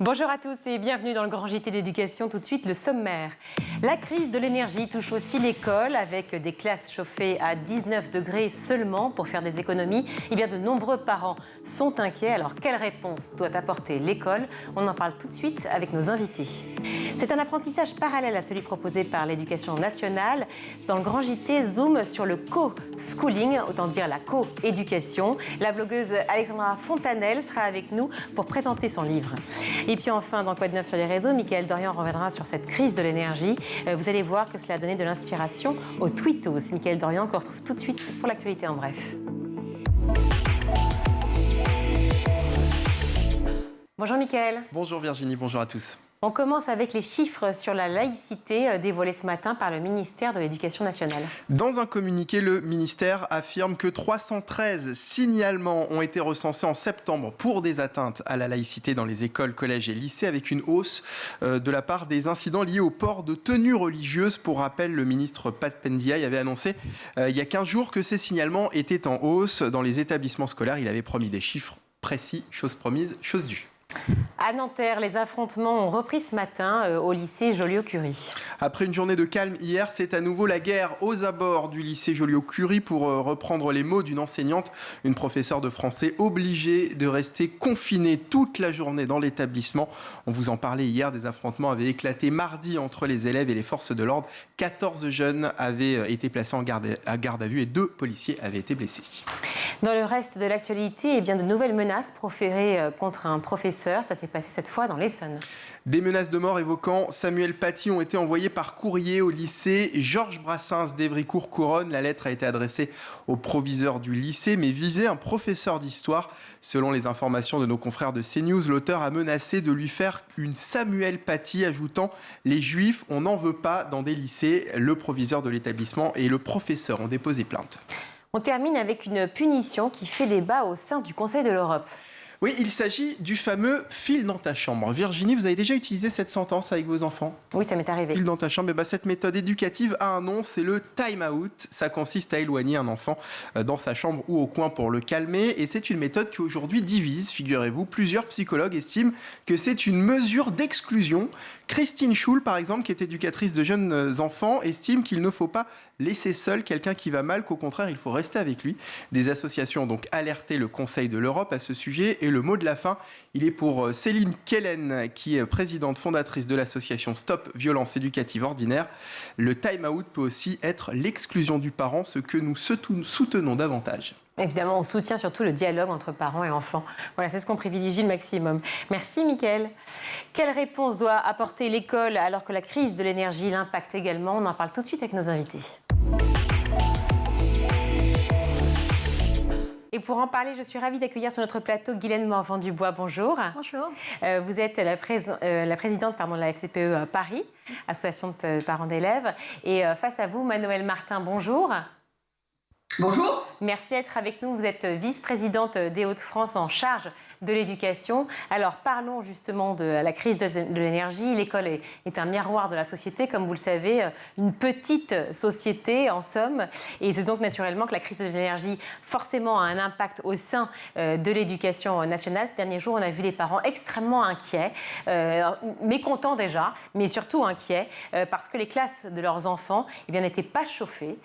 Bonjour à tous et bienvenue dans le Grand JT d'éducation. Tout de suite, le sommaire. La crise de l'énergie touche aussi l'école avec des classes chauffées à 19 degrés seulement pour faire des économies. Eh bien, de nombreux parents sont inquiets. Alors, quelle réponse doit apporter l'école? On en parle tout de suite avec nos invités. C'est un apprentissage parallèle à celui proposé par l'Éducation nationale. Dans le Grand JT, zoom sur le co-schooling, autant dire la co-éducation. La blogueuse Alexandra Fontanelle sera avec nous pour présenter son livre. Et puis enfin, dans Quoi de neuf sur les réseaux, Mickaël Dorian reviendra sur cette crise de l'énergie. Vous allez voir que cela a donné de l'inspiration aux tweetos. Mickaël Dorian qu'on retrouve tout de suite pour l'actualité en bref. Bonjour Mickaël. Bonjour Virginie, bonjour à tous. On commence avec les chiffres sur la laïcité dévoilés ce matin par le ministère de l'Éducation nationale. Dans un communiqué, le ministère affirme que 313 signalements ont été recensés en septembre pour des atteintes à la laïcité dans les écoles, collèges et lycées, avec une hausse de la part des incidents liés au port de tenues religieuses. Pour rappel, le ministre Pat Pendiaï avait annoncé il y a 15 jours que ces signalements étaient en hausse dans les établissements scolaires. Il avait promis des chiffres précis, chose promise, chose due. À Nanterre, les affrontements ont repris ce matin au lycée Joliot-Curie. Après une journée de calme hier, c'est à nouveau la guerre aux abords du lycée Joliot-Curie pour reprendre les mots d'une enseignante, une professeure de français obligée de rester confinée toute la journée dans l'établissement. On vous en parlait hier, des affrontements avaient éclaté mardi entre les élèves et les forces de l'ordre. 14 jeunes avaient été placés en garde à vue et 2 policiers avaient été blessés. Dans le reste de l'actualité, de nouvelles menaces proférées contre un professeur. Ça s'est passé cette fois dans l'Essonne. Des menaces de mort évoquant Samuel Paty ont été envoyées par courrier au lycée Georges Brassens d'Evricourt-Couronne. La lettre a été adressée au proviseur du lycée, mais visait un professeur d'histoire. Selon les informations de nos confrères de CNews, l'auteur a menacé de lui faire une Samuel Paty, ajoutant « Les Juifs, on n'en veut pas dans des lycées ». Le proviseur de l'établissement et le professeur ont déposé plainte. On termine avec une punition qui fait débat au sein du Conseil de l'Europe. Oui, il s'agit du fameux fil dans ta chambre. Virginie, vous avez déjà utilisé cette sentence avec vos enfants? Oui, ça m'est arrivé. Fil dans ta chambre, cette méthode éducative a un nom, c'est le time out. Ça consiste à éloigner un enfant dans sa chambre ou au coin pour le calmer. Et c'est une méthode qui aujourd'hui divise, figurez-vous. Plusieurs psychologues estiment que c'est une mesure d'exclusion. Christine Schul, par exemple, qui est éducatrice de jeunes enfants, estime qu'il ne faut pas laisser seul quelqu'un qui va mal, qu'au contraire, il faut rester avec lui. Des associations ont donc alerté le Conseil de l'Europe à ce sujet. Et le mot de la fin, il est pour Céline Kellen, qui est présidente fondatrice de l'association Stop Violence Éducative Ordinaire. Le time-out peut aussi être l'exclusion du parent, ce que nous soutenons davantage. Évidemment, on soutient surtout le dialogue entre parents et enfants. Voilà, c'est ce qu'on privilégie le maximum. Merci Mickaël. Quelle réponse doit apporter l'école alors que la crise de l'énergie l'impacte également? On en parle tout de suite avec nos invités. Et pour en parler, je suis ravie d'accueillir sur notre plateau Guylaine Morvan-Dubois. Bonjour. Bonjour. Vous êtes la présidente de la FCPE Paris, association de parents d'élèves. Et face à vous, Manuel Martin, bonjour. Bonjour. Merci d'être avec nous. Vous êtes vice-présidente des Hauts-de-France en charge de l'éducation. Alors parlons justement de la crise de l'énergie. L'école est un miroir de la société, comme vous le savez, une petite société en somme. Et c'est donc naturellement que la crise de l'énergie forcément a un impact au sein de l'éducation nationale. Ces derniers jours, on a vu des parents extrêmement inquiets, mécontents déjà, mais surtout inquiets parce que les classes de leurs enfants n'étaient pas chauffées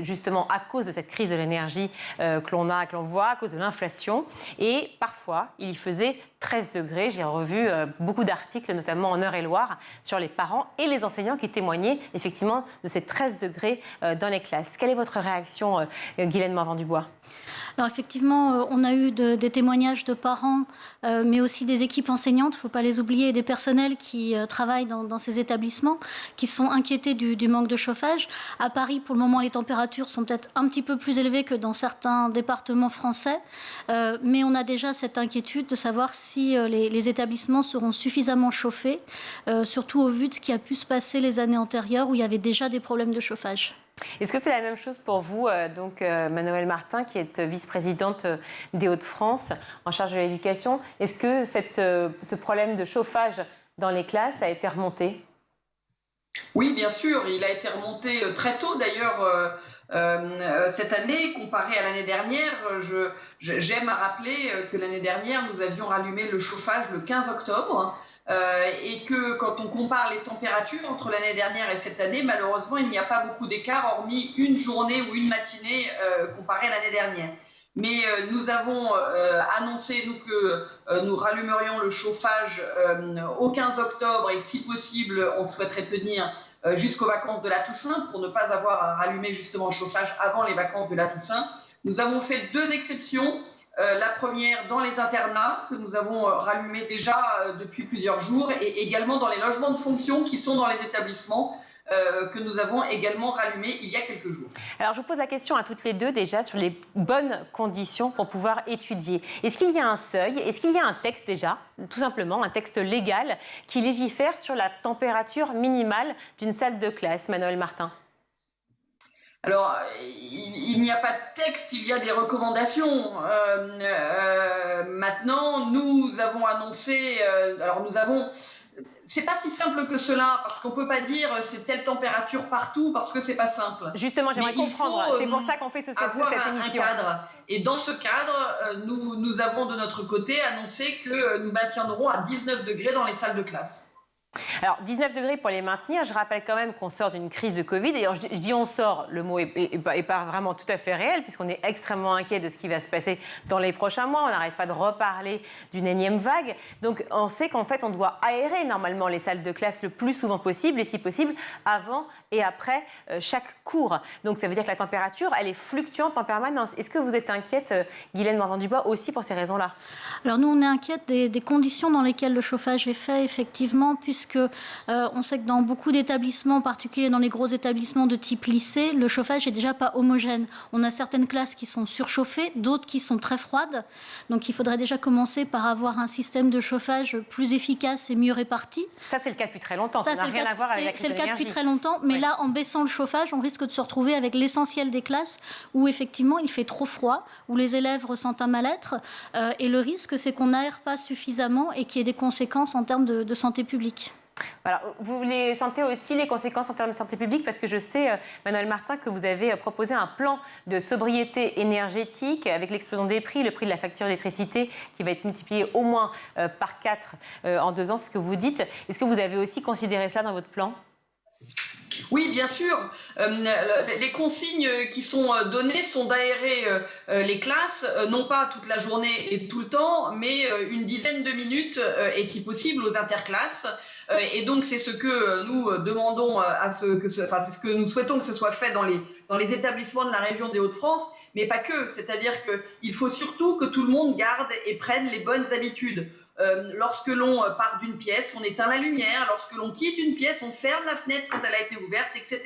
justement à cause de cette crise de l'énergie que l'on voit, à cause de l'inflation. Et parfois, il y faisait 13 degrés. J'ai revu beaucoup d'articles, notamment en Eure-et-Loire, sur les parents et les enseignants qui témoignaient effectivement de ces 13 degrés dans les classes. Quelle est votre réaction, Guylaine Morvan-Dubois ? Alors effectivement, on a eu des témoignages de parents, mais aussi des équipes enseignantes, il ne faut pas les oublier, et des personnels qui travaillent dans ces établissements, qui sont inquiétés du manque de chauffage. À Paris, pour le moment, les températures sont peut-être un petit peu plus élevées que dans certains départements français, mais on a déjà cette inquiétude de savoir si les établissements seront suffisamment chauffés, surtout au vu de ce qui a pu se passer les années antérieures où il y avait déjà des problèmes de chauffage. Est-ce que c'est la même chose pour vous, Manuel Martin, qui est vice-présidente des Hauts-de-France en charge de l'éducation? Est-ce que ce problème de chauffage dans les classes a été remonté? Oui, bien sûr, il a été remonté très tôt d'ailleurs Cette année, comparé à l'année dernière, j'aime à rappeler que l'année dernière, nous avions rallumé le chauffage le 15 octobre et que quand on compare les températures entre l'année dernière et cette année, malheureusement, il n'y a pas beaucoup d'écart, hormis une journée ou une matinée comparée à l'année dernière. Mais nous avons annoncé que nous rallumerions le chauffage au 15 octobre et si possible, on souhaiterait tenir jusqu'aux vacances de la Toussaint pour ne pas avoir à rallumer justement le chauffage avant les vacances de la Toussaint. Nous avons fait 2 exceptions. La première dans les internats que nous avons rallumé déjà depuis plusieurs jours et également dans les logements de fonction qui sont dans les établissements que nous avons également rallumé il y a quelques jours. Alors je vous pose la question à toutes les deux déjà sur les bonnes conditions pour pouvoir étudier. Est-ce qu'il y a un seuil? Est-ce qu'il y a un texte déjà, tout simplement, un texte légal qui légifère sur la température minimale d'une salle de classe, Manuel Martin? Alors, il n'y a pas de texte, il y a des recommandations. Maintenant, nous avons annoncé, c'est pas si simple que cela, parce qu'on peut pas dire c'est telle température partout, parce que c'est pas simple. Justement, j'aimerais comprendre. C'est pour ça qu'on fait cette émission. Un cadre. Et dans ce cadre, nous avons de notre côté annoncé que nous maintiendrons à 19 degrés dans les salles de classe. Alors, 19 degrés pour les maintenir, je rappelle quand même qu'on sort d'une crise de Covid. Et je dis on sort, le mot est pas vraiment tout à fait réel, puisqu'on est extrêmement inquiet de ce qui va se passer dans les prochains mois. On n'arrête pas de reparler d'une énième vague. Donc, on sait qu'en fait, on doit aérer normalement les salles de classe le plus souvent possible, et si possible, avant et après chaque cours. Donc, ça veut dire que la température, elle est fluctuante en permanence. Est-ce que vous êtes inquiète, Guylaine Morvan-Dubois, aussi pour ces raisons-là? Alors, nous, on est inquiète des conditions dans lesquelles le chauffage est fait, effectivement, puisque on sait que dans beaucoup d'établissements, en particulier dans les gros établissements de type lycée, le chauffage n'est déjà pas homogène. On a certaines classes qui sont surchauffées, d'autres qui sont très froides. Donc il faudrait déjà commencer par avoir un système de chauffage plus efficace et mieux réparti. Ça, c'est le cas depuis très longtemps. Ça n'a rien à voir avec la crise de l'énergie. C'est le cas depuis très longtemps, mais là, en baissant le chauffage, on risque de se retrouver avec l'essentiel des classes où effectivement il fait trop froid, où les élèves ressentent un mal-être. Et le risque, c'est qu'on n'aère pas suffisamment et qu'il y ait des conséquences en termes de santé publique. Voilà. Vous les sentez aussi, les conséquences en termes de santé publique? Parce que je sais, Manuel Martin, que vous avez proposé un plan de sobriété énergétique avec l'explosion des prix, le prix de la facture d'électricité qui va être multiplié au moins par 4 en 2 ans, c'est ce que vous dites. Est-ce que vous avez aussi considéré ça dans votre plan? Oui, bien sûr. Les consignes qui sont données sont d'aérer les classes, non pas toute la journée et tout le temps, mais une dizaine de minutes et si possible aux interclasses. Et donc c'est ce que nous demandons c'est ce que nous souhaitons que ce soit fait dans les établissements de la région des Hauts-de-France, mais pas que. C'est-à-dire qu'il faut surtout que tout le monde garde et prenne les bonnes habitudes. Lorsque l'on part d'une pièce, on éteint la lumière. Lorsque l'on quitte une pièce, on ferme la fenêtre quand elle a été ouverte, etc.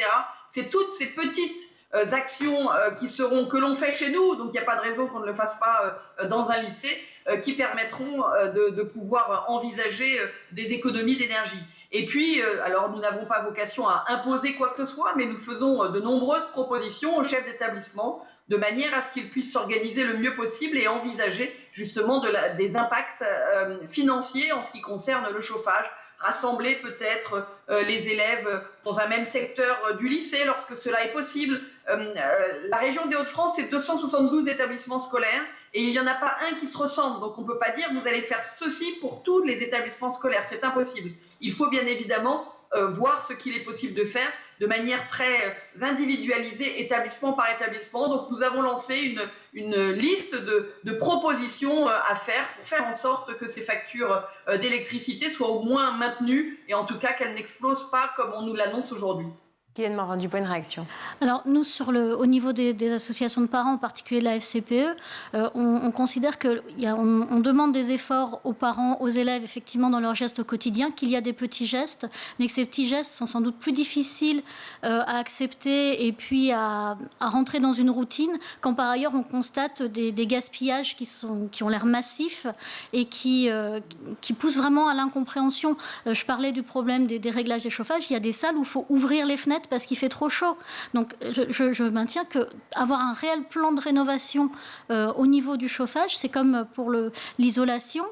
C'est toutes ces petites actions que l'on fait chez nous, donc il n'y a pas de raison qu'on ne le fasse pas dans un lycée, qui permettront de pouvoir envisager des économies d'énergie. Et puis, alors nous n'avons pas vocation à imposer quoi que ce soit, mais nous faisons de nombreuses propositions aux chefs d'établissement de manière à ce qu'ils puissent s'organiser le mieux possible et envisager justement des impacts financiers en ce qui concerne le chauffage, rassembler peut-être les élèves dans un même secteur du lycée lorsque cela est possible. La région des Hauts-de-France, c'est 272 établissements scolaires et il n'y en a pas un qui se ressemble. Donc on ne peut pas dire vous allez faire ceci pour tous les établissements scolaires, c'est impossible. Il faut bien évidemment voir ce qu'il est possible de faire de manière très individualisée, établissement par établissement. Donc nous avons lancé une liste de propositions à faire pour faire en sorte que ces factures d'électricité soient au moins maintenues et en tout cas qu'elles n'explosent pas comme on nous l'annonce aujourd'hui. Guylaine Morvan-Dubois, une réaction? Alors, nous, au niveau des associations de parents, en particulier de la FCPE, on considère qu'on demande des efforts aux parents, aux élèves, effectivement, dans leurs gestes au quotidien, qu'il y a des petits gestes, mais que ces petits gestes sont sans doute plus difficiles à accepter et puis à rentrer dans une routine, quand par ailleurs on constate des gaspillages qui ont l'air massifs et qui poussent vraiment à l'incompréhension. Je parlais du problème des réglages des chauffages. Il y a des salles où il faut ouvrir les fenêtres fenêtre parce qu'il fait trop chaud. Donc je maintiens qu'avoir un réel plan de rénovation au niveau du chauffage, c'est comme pour l'isolation,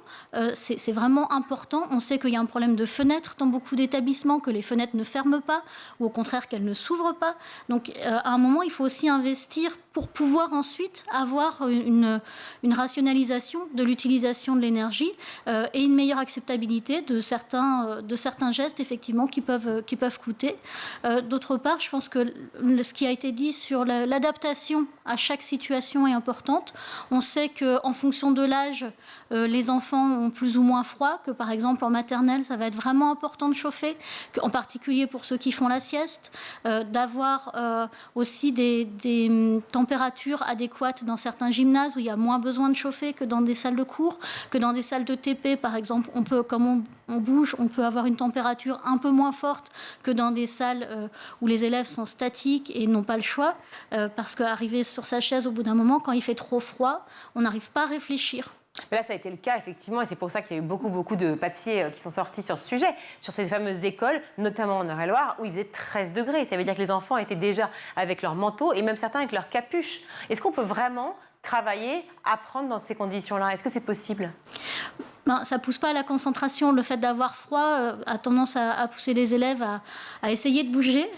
c'est vraiment important. On sait qu'il y a un problème de fenêtres dans beaucoup d'établissements, que les fenêtres ne ferment pas ou au contraire qu'elles ne s'ouvrent pas. Donc à un moment, il faut aussi investir pour pouvoir ensuite avoir une rationalisation de l'utilisation de l'énergie et une meilleure acceptabilité de certains gestes effectivement qui peuvent coûter. D'autre part, je pense que ce qui a été dit sur l'adaptation à chaque situation est importante. On sait qu'en fonction de l'âge, les enfants ont plus ou moins froid, que par exemple en maternelle, ça va être vraiment important de chauffer, en particulier pour ceux qui font la sieste, d'avoir aussi des températures adéquates dans certains gymnases où il y a moins besoin de chauffer que dans des salles de cours, que dans des salles de TP, par exemple. Comme on bouge, on peut avoir une température un peu moins forte que dans des salles où les élèves sont statiques et n'ont pas le choix, parce qu'arriver sur sa chaise au bout d'un moment, quand il fait trop froid, on n'arrive pas à réfléchir. Mais là, ça a été le cas, effectivement, et c'est pour ça qu'il y a eu beaucoup de papiers qui sont sortis sur ce sujet, sur ces fameuses écoles, notamment en Eure-et-Loir, où il faisait 13 degrés. Ça veut dire que les enfants étaient déjà avec leur manteau et même certains avec leur capuche. Est-ce qu'on peut vraiment travailler, apprendre dans ces conditions-là? Est-ce que c'est possible? Ça ne pousse pas à la concentration. Le fait d'avoir froid a tendance à pousser les élèves à essayer de bouger.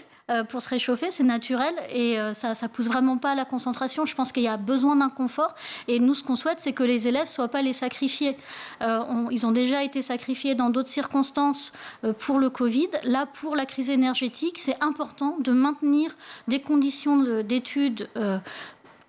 Pour se réchauffer, c'est naturel et ça pousse vraiment pas à la concentration. Je pense qu'il y a besoin d'un confort et nous, ce qu'on souhaite, c'est que les élèves soient pas les sacrifiés. Ils ont déjà été sacrifiés dans d'autres circonstances pour le Covid. Là, pour la crise énergétique, c'est important de maintenir des conditions d'études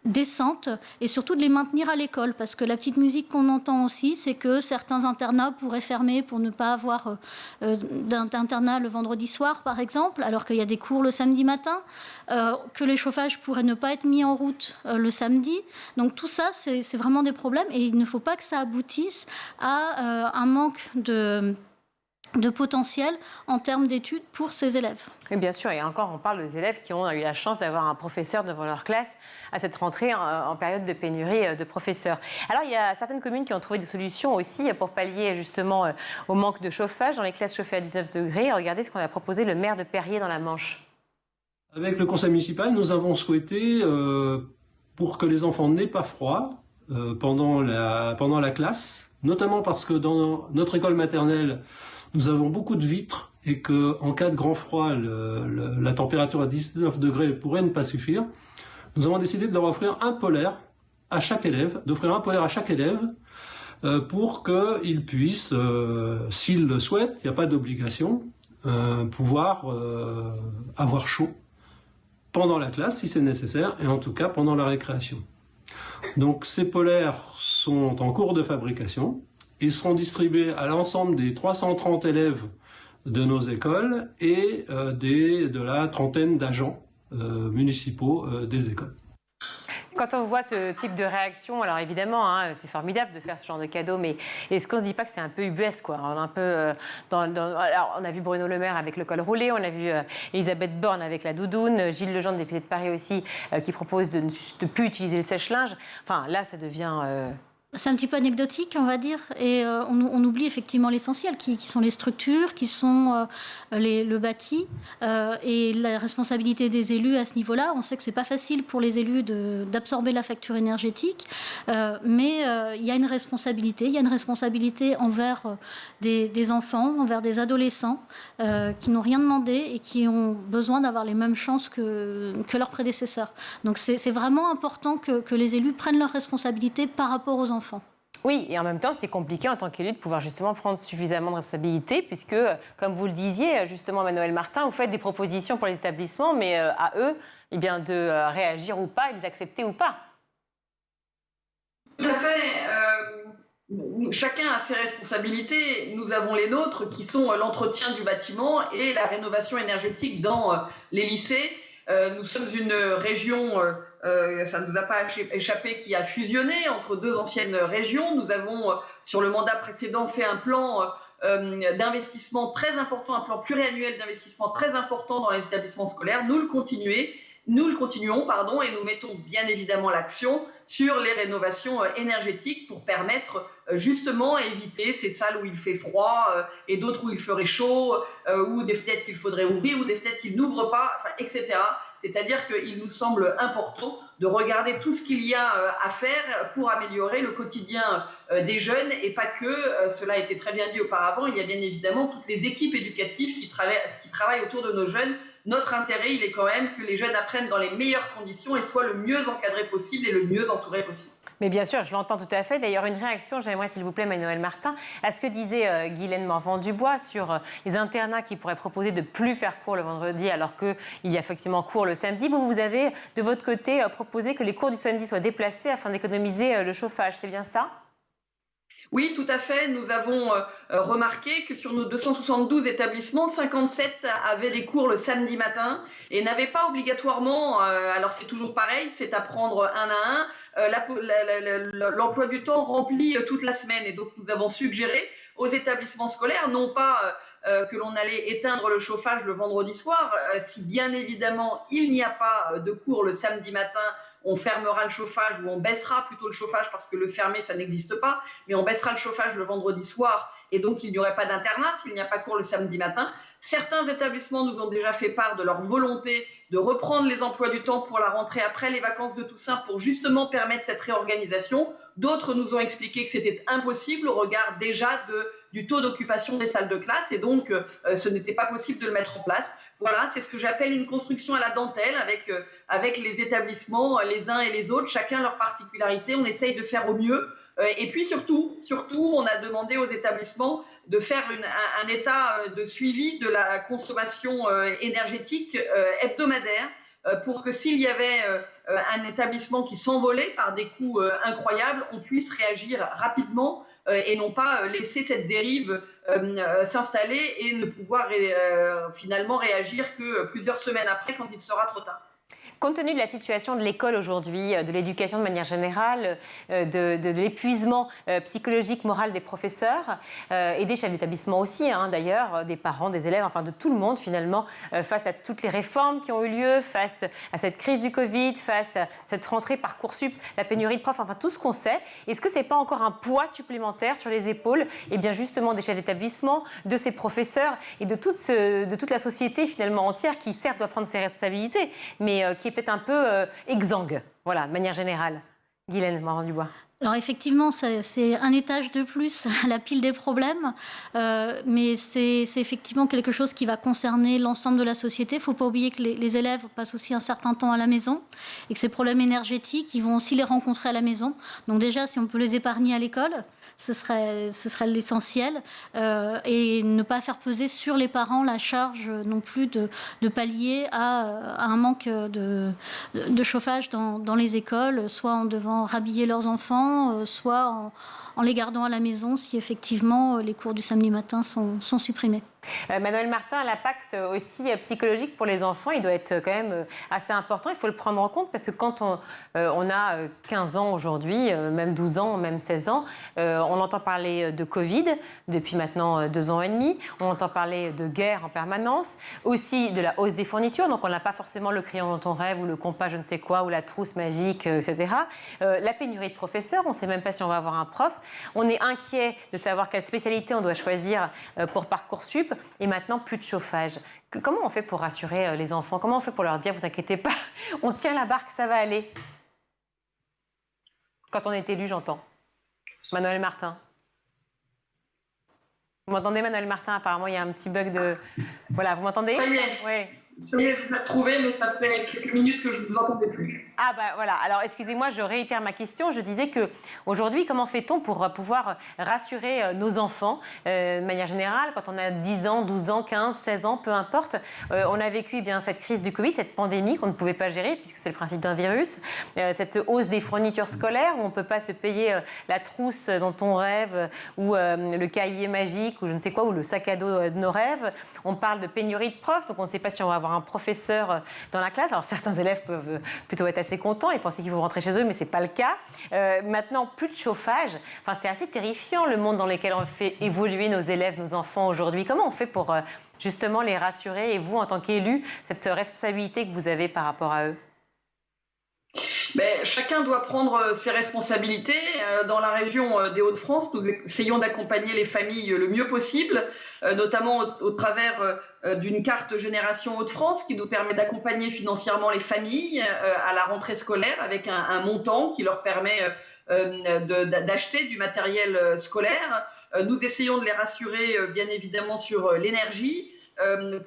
décentes et surtout de les maintenir à l'école, parce que la petite musique qu'on entend aussi, c'est que certains internats pourraient fermer pour ne pas avoir d'internat le vendredi soir, par exemple, alors qu'il y a des cours le samedi matin, que les chauffages pourraient ne pas être mis en route le samedi. Donc tout ça, c'est vraiment des problèmes et il ne faut pas que ça aboutisse à un manque de potentiel en termes d'études pour ces élèves. Et bien sûr, et encore, on parle des élèves qui ont eu la chance d'avoir un professeur devant leur classe à cette rentrée en période de pénurie de professeurs. Alors, il y a certaines communes qui ont trouvé des solutions aussi pour pallier justement au manque de chauffage dans les classes chauffées à 19 degrés. Regardez ce qu'on a proposé le maire de Perrier dans la Manche. Avec le conseil municipal, nous avons souhaité, pour que les enfants n'aient pas froid pendant la classe, notamment parce que dans notre école maternelle, nous avons beaucoup de vitres et qu'en cas de grand froid, la température à 19 degrés pourrait ne pas suffire. Nous avons décidé de leur offrir un polaire à chaque élève, pour qu'ils puissent, s'ils le souhaitent, il n'y a pas d'obligation, pouvoir avoir chaud pendant la classe si c'est nécessaire et en tout cas pendant la récréation. Donc ces polaires sont en cours de fabrication. Ils seront distribués à l'ensemble des 330 élèves de nos écoles et de la trentaine d'agents municipaux des écoles. Quand on voit ce type de réaction, alors évidemment, c'est formidable de faire ce genre de cadeau, mais est-ce qu'on ne se dit pas que c'est un peu ubuesque, quoi? Alors, on a vu Bruno Le Maire avec le col roulé, on a vu Elisabeth Borne avec la doudoune, Gilles Legendre, député de Paris aussi, qui propose de ne plus utiliser le sèche-linge. Enfin, là, ça devient... C'est un petit peu anecdotique, on va dire, et on oublie effectivement l'essentiel, qui sont les structures, qui sont le bâti, et la responsabilité des élus à ce niveau-là. On sait que c'est pas facile pour les élus d'absorber la facture énergétique, mais il y a une responsabilité envers des enfants, envers des adolescents qui n'ont rien demandé et qui ont besoin d'avoir les mêmes chances que leurs prédécesseurs. Donc c'est vraiment important que les élus prennent leurs responsabilités par rapport aux enfants. Oui, et en même temps, c'est compliqué en tant qu'élu de pouvoir justement prendre suffisamment de responsabilités, puisque, comme vous le disiez, justement, Manuel Martin, vous faites des propositions pour les établissements, mais à eux, de réagir ou pas, et de les accepter ou pas. Tout à fait. Chacun a ses responsabilités. Nous avons les nôtres, qui sont l'entretien du bâtiment et la rénovation énergétique dans les lycées. Nous sommes une région, ça ne nous a pas échappé, qui a fusionné entre deux anciennes régions. Nous avons, sur le mandat précédent, fait un plan d'investissement très important, un plan pluriannuel d'investissement très important dans les établissements scolaires. Nous le continuons nous continuons, et nous mettons bien évidemment l'action sur les rénovations énergétiques pour permettre justement éviter ces salles où il fait froid et d'autres où il ferait chaud, ou des fenêtres qu'il faudrait ouvrir, ou des fenêtres qui n'ouvrent pas, etc. C'est-à-dire qu'il nous semble important de regarder tout ce qu'il y a à faire pour améliorer le quotidien des jeunes, et pas que, cela a été très bien dit auparavant, il y a bien évidemment toutes les équipes éducatives qui travaillent autour de nos jeunes. Notre intérêt, il est quand même que les jeunes apprennent dans les meilleures conditions et soient le mieux encadrés possible et le mieux entourés possible. Mais bien sûr, je l'entends tout à fait. D'ailleurs, une réaction, j'aimerais s'il vous plaît, Manuel Martin, à ce que disait Guylaine Morvan-Dubois sur les internats qui pourraient proposer de ne plus faire cours le vendredi alors qu'il y a effectivement cours le samedi. Vous avez, de votre côté, proposé que les cours du samedi soient déplacés afin d'économiser le chauffage. C'est bien ça ? Oui, tout à fait. Nous avons remarqué que sur nos 272 établissements, 57 avaient des cours le samedi matin et n'avaient pas obligatoirement, alors c'est toujours pareil, c'est à prendre un à un, l'emploi du temps rempli toute la semaine. Et donc nous avons suggéré aux établissements scolaires, non pas que l'on allait éteindre le chauffage le vendredi soir, si bien évidemment il n'y a pas de cours le samedi matin, on fermera le chauffage, ou on baissera plutôt le chauffage, parce que le fermer, ça n'existe pas, mais on baissera le chauffage le vendredi soir, et donc il n'y aurait pas d'internat s'il n'y a pas cours le samedi matin. Certains établissements nous ont déjà fait part de leur volonté de reprendre les emplois du temps pour la rentrée après les vacances de Toussaint, pour justement permettre cette réorganisation. D'autres nous ont expliqué que c'était impossible au regard déjà du taux d'occupation des salles de classe, et donc ce n'était pas possible de le mettre en place. Voilà, c'est ce que j'appelle une construction à la dentelle, avec les établissements, les uns et les autres, chacun leur particularité. On essaye de faire au mieux. Et puis surtout, on a demandé aux établissements de faire un état de suivi de la consommation énergétique hebdomadaire, pour que s'il y avait un établissement qui s'envolait par des coûts incroyables, on puisse réagir rapidement et non pas laisser cette dérive s'installer et ne pouvoir finalement réagir que plusieurs semaines après, quand il sera trop tard. Compte tenu de la situation de l'école aujourd'hui, de l'éducation de manière générale, de l'épuisement psychologique, moral des professeurs et des chefs d'établissement aussi, d'ailleurs, des parents, des élèves, enfin de tout le monde finalement, face à toutes les réformes qui ont eu lieu, face à cette crise du Covid, face à cette rentrée Parcoursup, la pénurie de profs, enfin tout ce qu'on sait, est-ce que ce n'est pas encore un poids supplémentaire sur les épaules, et bien justement des chefs d'établissement, de ces professeurs et de toute la société finalement entière qui certes doit prendre ses responsabilités, mais qui est peut-être un peu exsangue, voilà, de manière générale. Guylaine Morvan-Dubois. Alors effectivement, c'est un étage de plus à la pile des problèmes, mais c'est effectivement quelque chose qui va concerner l'ensemble de la société. Il ne faut pas oublier que les élèves passent aussi un certain temps à la maison et que ces problèmes énergétiques, ils vont aussi les rencontrer à la maison. Donc déjà, si on peut les épargner à l'école, ce serait l'essentiel, et ne pas faire peser sur les parents la charge non plus de pallier à un manque de chauffage dans les écoles, soit en devant rhabiller leurs enfants, soit en les gardant à la maison si effectivement les cours du samedi matin sont supprimés. Manuel Martin, l'impact aussi psychologique pour les enfants, il doit être quand même assez important. Il faut le prendre en compte parce que quand on a 15 ans aujourd'hui, même 12 ans, même 16 ans, on entend parler de Covid depuis maintenant 2 ans et demi. On entend parler de guerre en permanence, aussi de la hausse des fournitures. Donc on n'a pas forcément le crayon dont on rêve ou le compas je ne sais quoi ou la trousse magique, etc. La pénurie de professeurs, on ne sait même pas si on va avoir un prof. On est inquiet de savoir quelle spécialité on doit choisir pour Parcoursup. Et maintenant, plus de chauffage. Comment on fait pour rassurer les enfants? Comment on fait pour leur dire, vous inquiétez pas, on tient la barque, ça va aller? Quand on est élu, j'entends. Manuel Martin. Vous m'entendez, Manuel Martin? Apparemment, il y a un petit bug de... Voilà, vous m'entendez? Ça y est. Oui. Ça y est, je vous l'ai retrouvé, mais ça fait quelques minutes que je ne vous entendais plus. Ah bah voilà, alors excusez-moi, je réitère ma question. Je disais qu'aujourd'hui, comment fait-on pour pouvoir rassurer nos enfants de manière générale, quand on a 10 ans, 12 ans, 15, 16 ans, peu importe. On a vécu cette crise du Covid, cette pandémie qu'on ne pouvait pas gérer, puisque c'est le principe d'un virus, cette hausse des fournitures scolaires, où on ne peut pas se payer la trousse dont on rêve, ou le cahier magique, ou je ne sais quoi, ou le sac à dos de nos rêves. On parle de pénurie de profs, donc on ne sait pas si on va avoir un professeur dans la classe. Alors certains élèves peuvent plutôt être assez contents et penser qu'ils vont rentrer chez eux, mais ce n'est pas le cas. Maintenant, plus de chauffage. Enfin, c'est assez terrifiant le monde dans lequel on fait évoluer nos élèves, nos enfants aujourd'hui. Comment on fait pour justement les rassurer, et vous, en tant qu'élu, cette responsabilité que vous avez par rapport à eux? Chacun doit prendre ses responsabilités. Dans la région des Hauts-de-France, nous essayons d'accompagner les familles le mieux possible, notamment au travers d'une carte Génération Hauts-de-France qui nous permet d'accompagner financièrement les familles à la rentrée scolaire avec un montant qui leur permet d'acheter du matériel scolaire. Nous essayons de les rassurer, bien évidemment, sur l'énergie,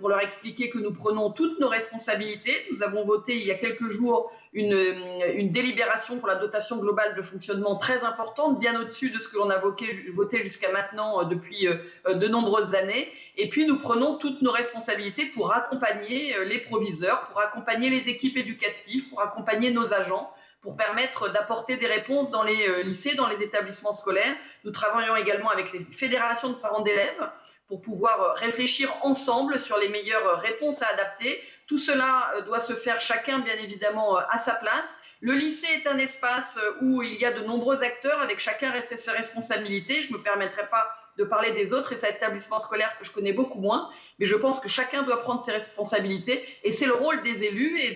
pour leur expliquer que nous prenons toutes nos responsabilités. Nous avons voté il y a quelques jours une délibération pour la dotation globale de fonctionnement très importante, bien au-dessus de ce que l'on a voté jusqu'à maintenant depuis de nombreuses années. Et puis nous prenons toutes nos responsabilités pour accompagner les proviseurs, pour accompagner les équipes éducatives, pour accompagner nos agents, pour permettre d'apporter des réponses dans les lycées, dans les établissements scolaires. Nous travaillons également avec les fédérations de parents d'élèves pour pouvoir réfléchir ensemble sur les meilleures réponses à adapter. Tout cela doit se faire chacun, bien évidemment, à sa place. Le lycée est un espace où il y a de nombreux acteurs avec chacun ses responsabilités. Je ne me permettrai pas de parler des autres établissements scolaires que je connais beaucoup moins, mais je pense que chacun doit prendre ses responsabilités et c'est le rôle des élus et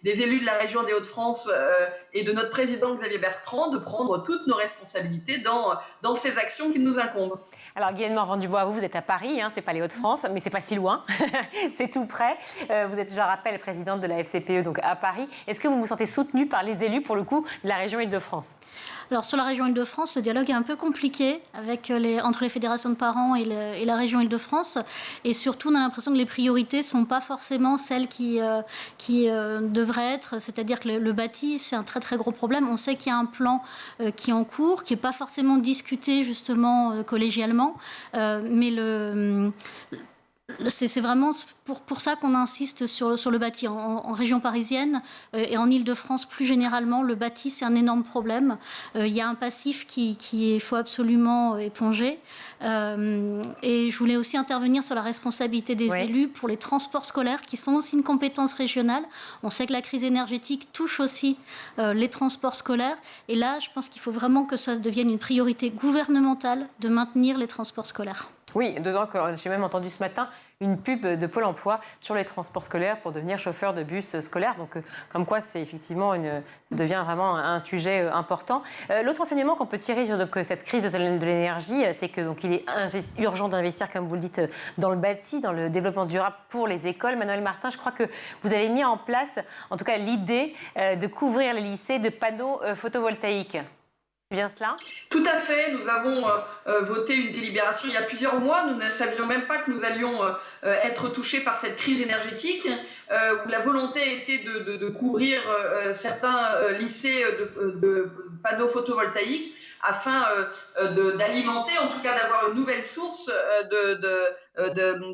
des élus de la région des Hauts-de-France et de notre président Xavier Bertrand de prendre toutes nos responsabilités dans ces actions qui nous incombent. Alors Guylaine Morvan-Dubois, vous êtes à Paris, hein, c'est pas les Hauts-de-France, mais c'est pas si loin, c'est tout près. Vous êtes, je le rappelle, présidente de la FCPE, donc à Paris. Est-ce que vous vous sentez soutenue par les élus, pour le coup, de la région Île-de-France? Alors sur la région Île-de-France, le dialogue est un peu compliqué entre les fédérations de parents et la région Île-de-France. Et surtout, on a l'impression que les priorités ne sont pas forcément celles qui devraient être. C'est-à-dire que le bâti, c'est un très très gros problème. On sait qu'il y a un plan qui est en cours, qui n'est pas forcément discuté justement collégialement. Mais c'est vraiment pour ça qu'on insiste sur le bâti. En région parisienne et en Île-de-France plus généralement, le bâti, c'est un énorme problème. Il y a un passif qu'il faut absolument éponger. Et je voulais aussi intervenir sur la responsabilité des élus pour les transports scolaires, qui sont aussi une compétence régionale. On sait que la crise énergétique touche aussi les transports scolaires. Et là, je pense qu'il faut vraiment que ça devienne une priorité gouvernementale de maintenir les transports scolaires. Oui, 2 ans que j'ai même entendu ce matin une pub de Pôle emploi sur les transports scolaires pour devenir chauffeur de bus scolaire. Donc, comme quoi, c'est effectivement devient vraiment un sujet important. L'autre enseignement qu'on peut tirer sur cette crise de l'énergie, c'est que donc il est urgent d'investir, comme vous le dites, dans le bâti, dans le développement durable pour les écoles. Manuel Martin, je crois que vous avez mis en place, en tout cas, l'idée de couvrir les lycées de panneaux photovoltaïques. Bien cela? Tout à fait. Nous avons voté une délibération il y a plusieurs mois. Nous ne savions même pas que nous allions être touchés par cette crise énergétique, où la volonté était de couvrir certains lycées de panneaux photovoltaïques afin d'alimenter, en tout cas d'avoir une nouvelle source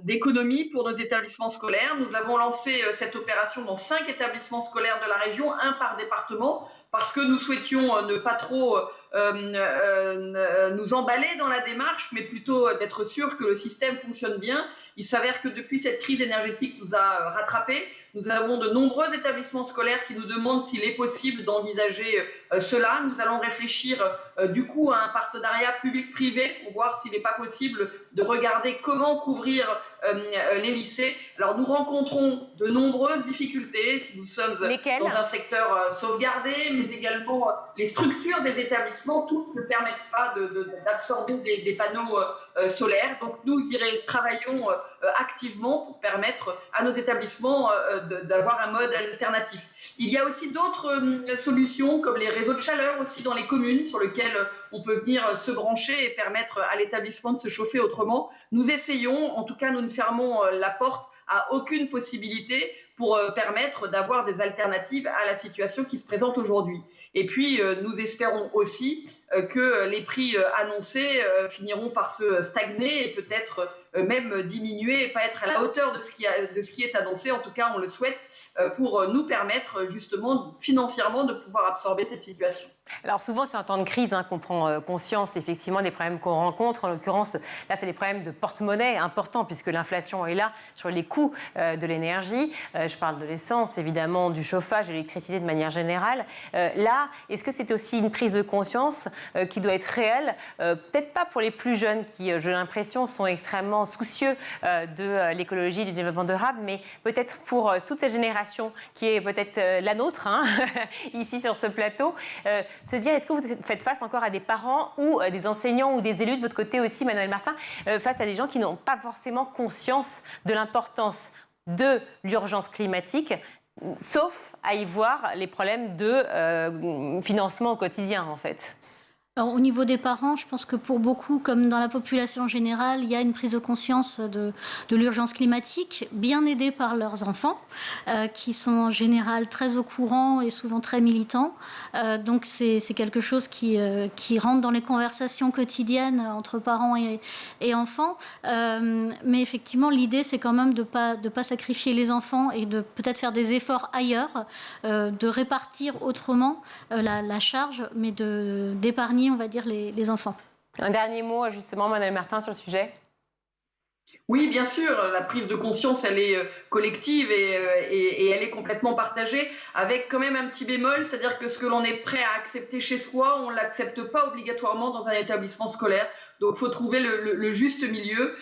d'économie pour nos établissements scolaires. Nous avons lancé cette opération dans 5 établissements scolaires de la région, 1 par département, parce que nous souhaitions ne pas trop nous emballer dans la démarche, mais plutôt d'être sûr que le système fonctionne bien. Il s'avère que depuis cette crise énergétique nous a rattrapés. Nous avons de nombreux établissements scolaires qui nous demandent s'il est possible d'envisager cela. Nous allons réfléchir du coup à un partenariat public-privé pour voir s'il n'est pas possible de regarder comment couvrir les lycées. Alors nous rencontrons de nombreuses difficultés si nous sommes dans un secteur sauvegardé, mais également les structures des établissements, toutes ne permettent pas d'absorber des panneaux solaires. Donc nous travaillons activement pour permettre à nos établissements d'avoir un mode alternatif. Il y a aussi d'autres solutions comme les réseaux de chaleur aussi dans les communes sur lesquels on peut venir se brancher et permettre à l'établissement de se chauffer autrement. Nous essayons, en tout cas nous ne fermons la porte à aucune possibilité pour permettre d'avoir des alternatives à la situation qui se présente aujourd'hui. Et puis, nous espérons aussi que les prix annoncés finiront par se stagner et peut-être même diminuer et pas être à la hauteur de ce qui est annoncé. En tout cas, on le souhaite pour nous permettre justement financièrement de pouvoir absorber cette situation. Alors souvent, c'est en temps de crise qu'on prend conscience effectivement des problèmes qu'on rencontre. En l'occurrence, là, c'est des problèmes de porte-monnaie importants puisque l'inflation est là sur les coûts de l'énergie. Je parle de l'essence, évidemment, du chauffage, de l'électricité de manière générale. Là, est-ce que c'est aussi une prise de conscience qui doit être réelle? Peut-être pas pour les plus jeunes qui, j'ai l'impression, sont extrêmement évidemment soucieux de l'écologie, du développement durable, mais peut-être pour toute cette génération qui est peut-être la nôtre, hein, ici sur ce plateau, se dire, est-ce que vous faites face encore à des parents ou des enseignants ou des élus de votre côté aussi, Manuel Martin, face à des gens qui n'ont pas forcément conscience de l'importance de l'urgence climatique, sauf à y voir les problèmes de financement au quotidien, en fait? Alors, au niveau des parents, je pense que pour beaucoup, comme dans la population générale, il y a une prise de conscience de l'urgence climatique, bien aidés par leurs enfants, qui sont en général très au courant et souvent très militants. Donc c'est quelque chose qui rentre dans les conversations quotidiennes entre parents et enfants. Mais effectivement, l'idée, c'est quand même de pas sacrifier les enfants et de peut-être faire des efforts ailleurs, de répartir autrement la charge, mais d'épargner, on va dire, les enfants. Un dernier mot, justement, Manuel Martin, sur le sujet? Oui, bien sûr, la prise de conscience, elle est collective et elle est complètement partagée, avec quand même un petit bémol, c'est-à-dire que ce que l'on est prêt à accepter chez soi, on ne l'accepte pas obligatoirement dans un établissement scolaire. Donc, il faut trouver le juste milieu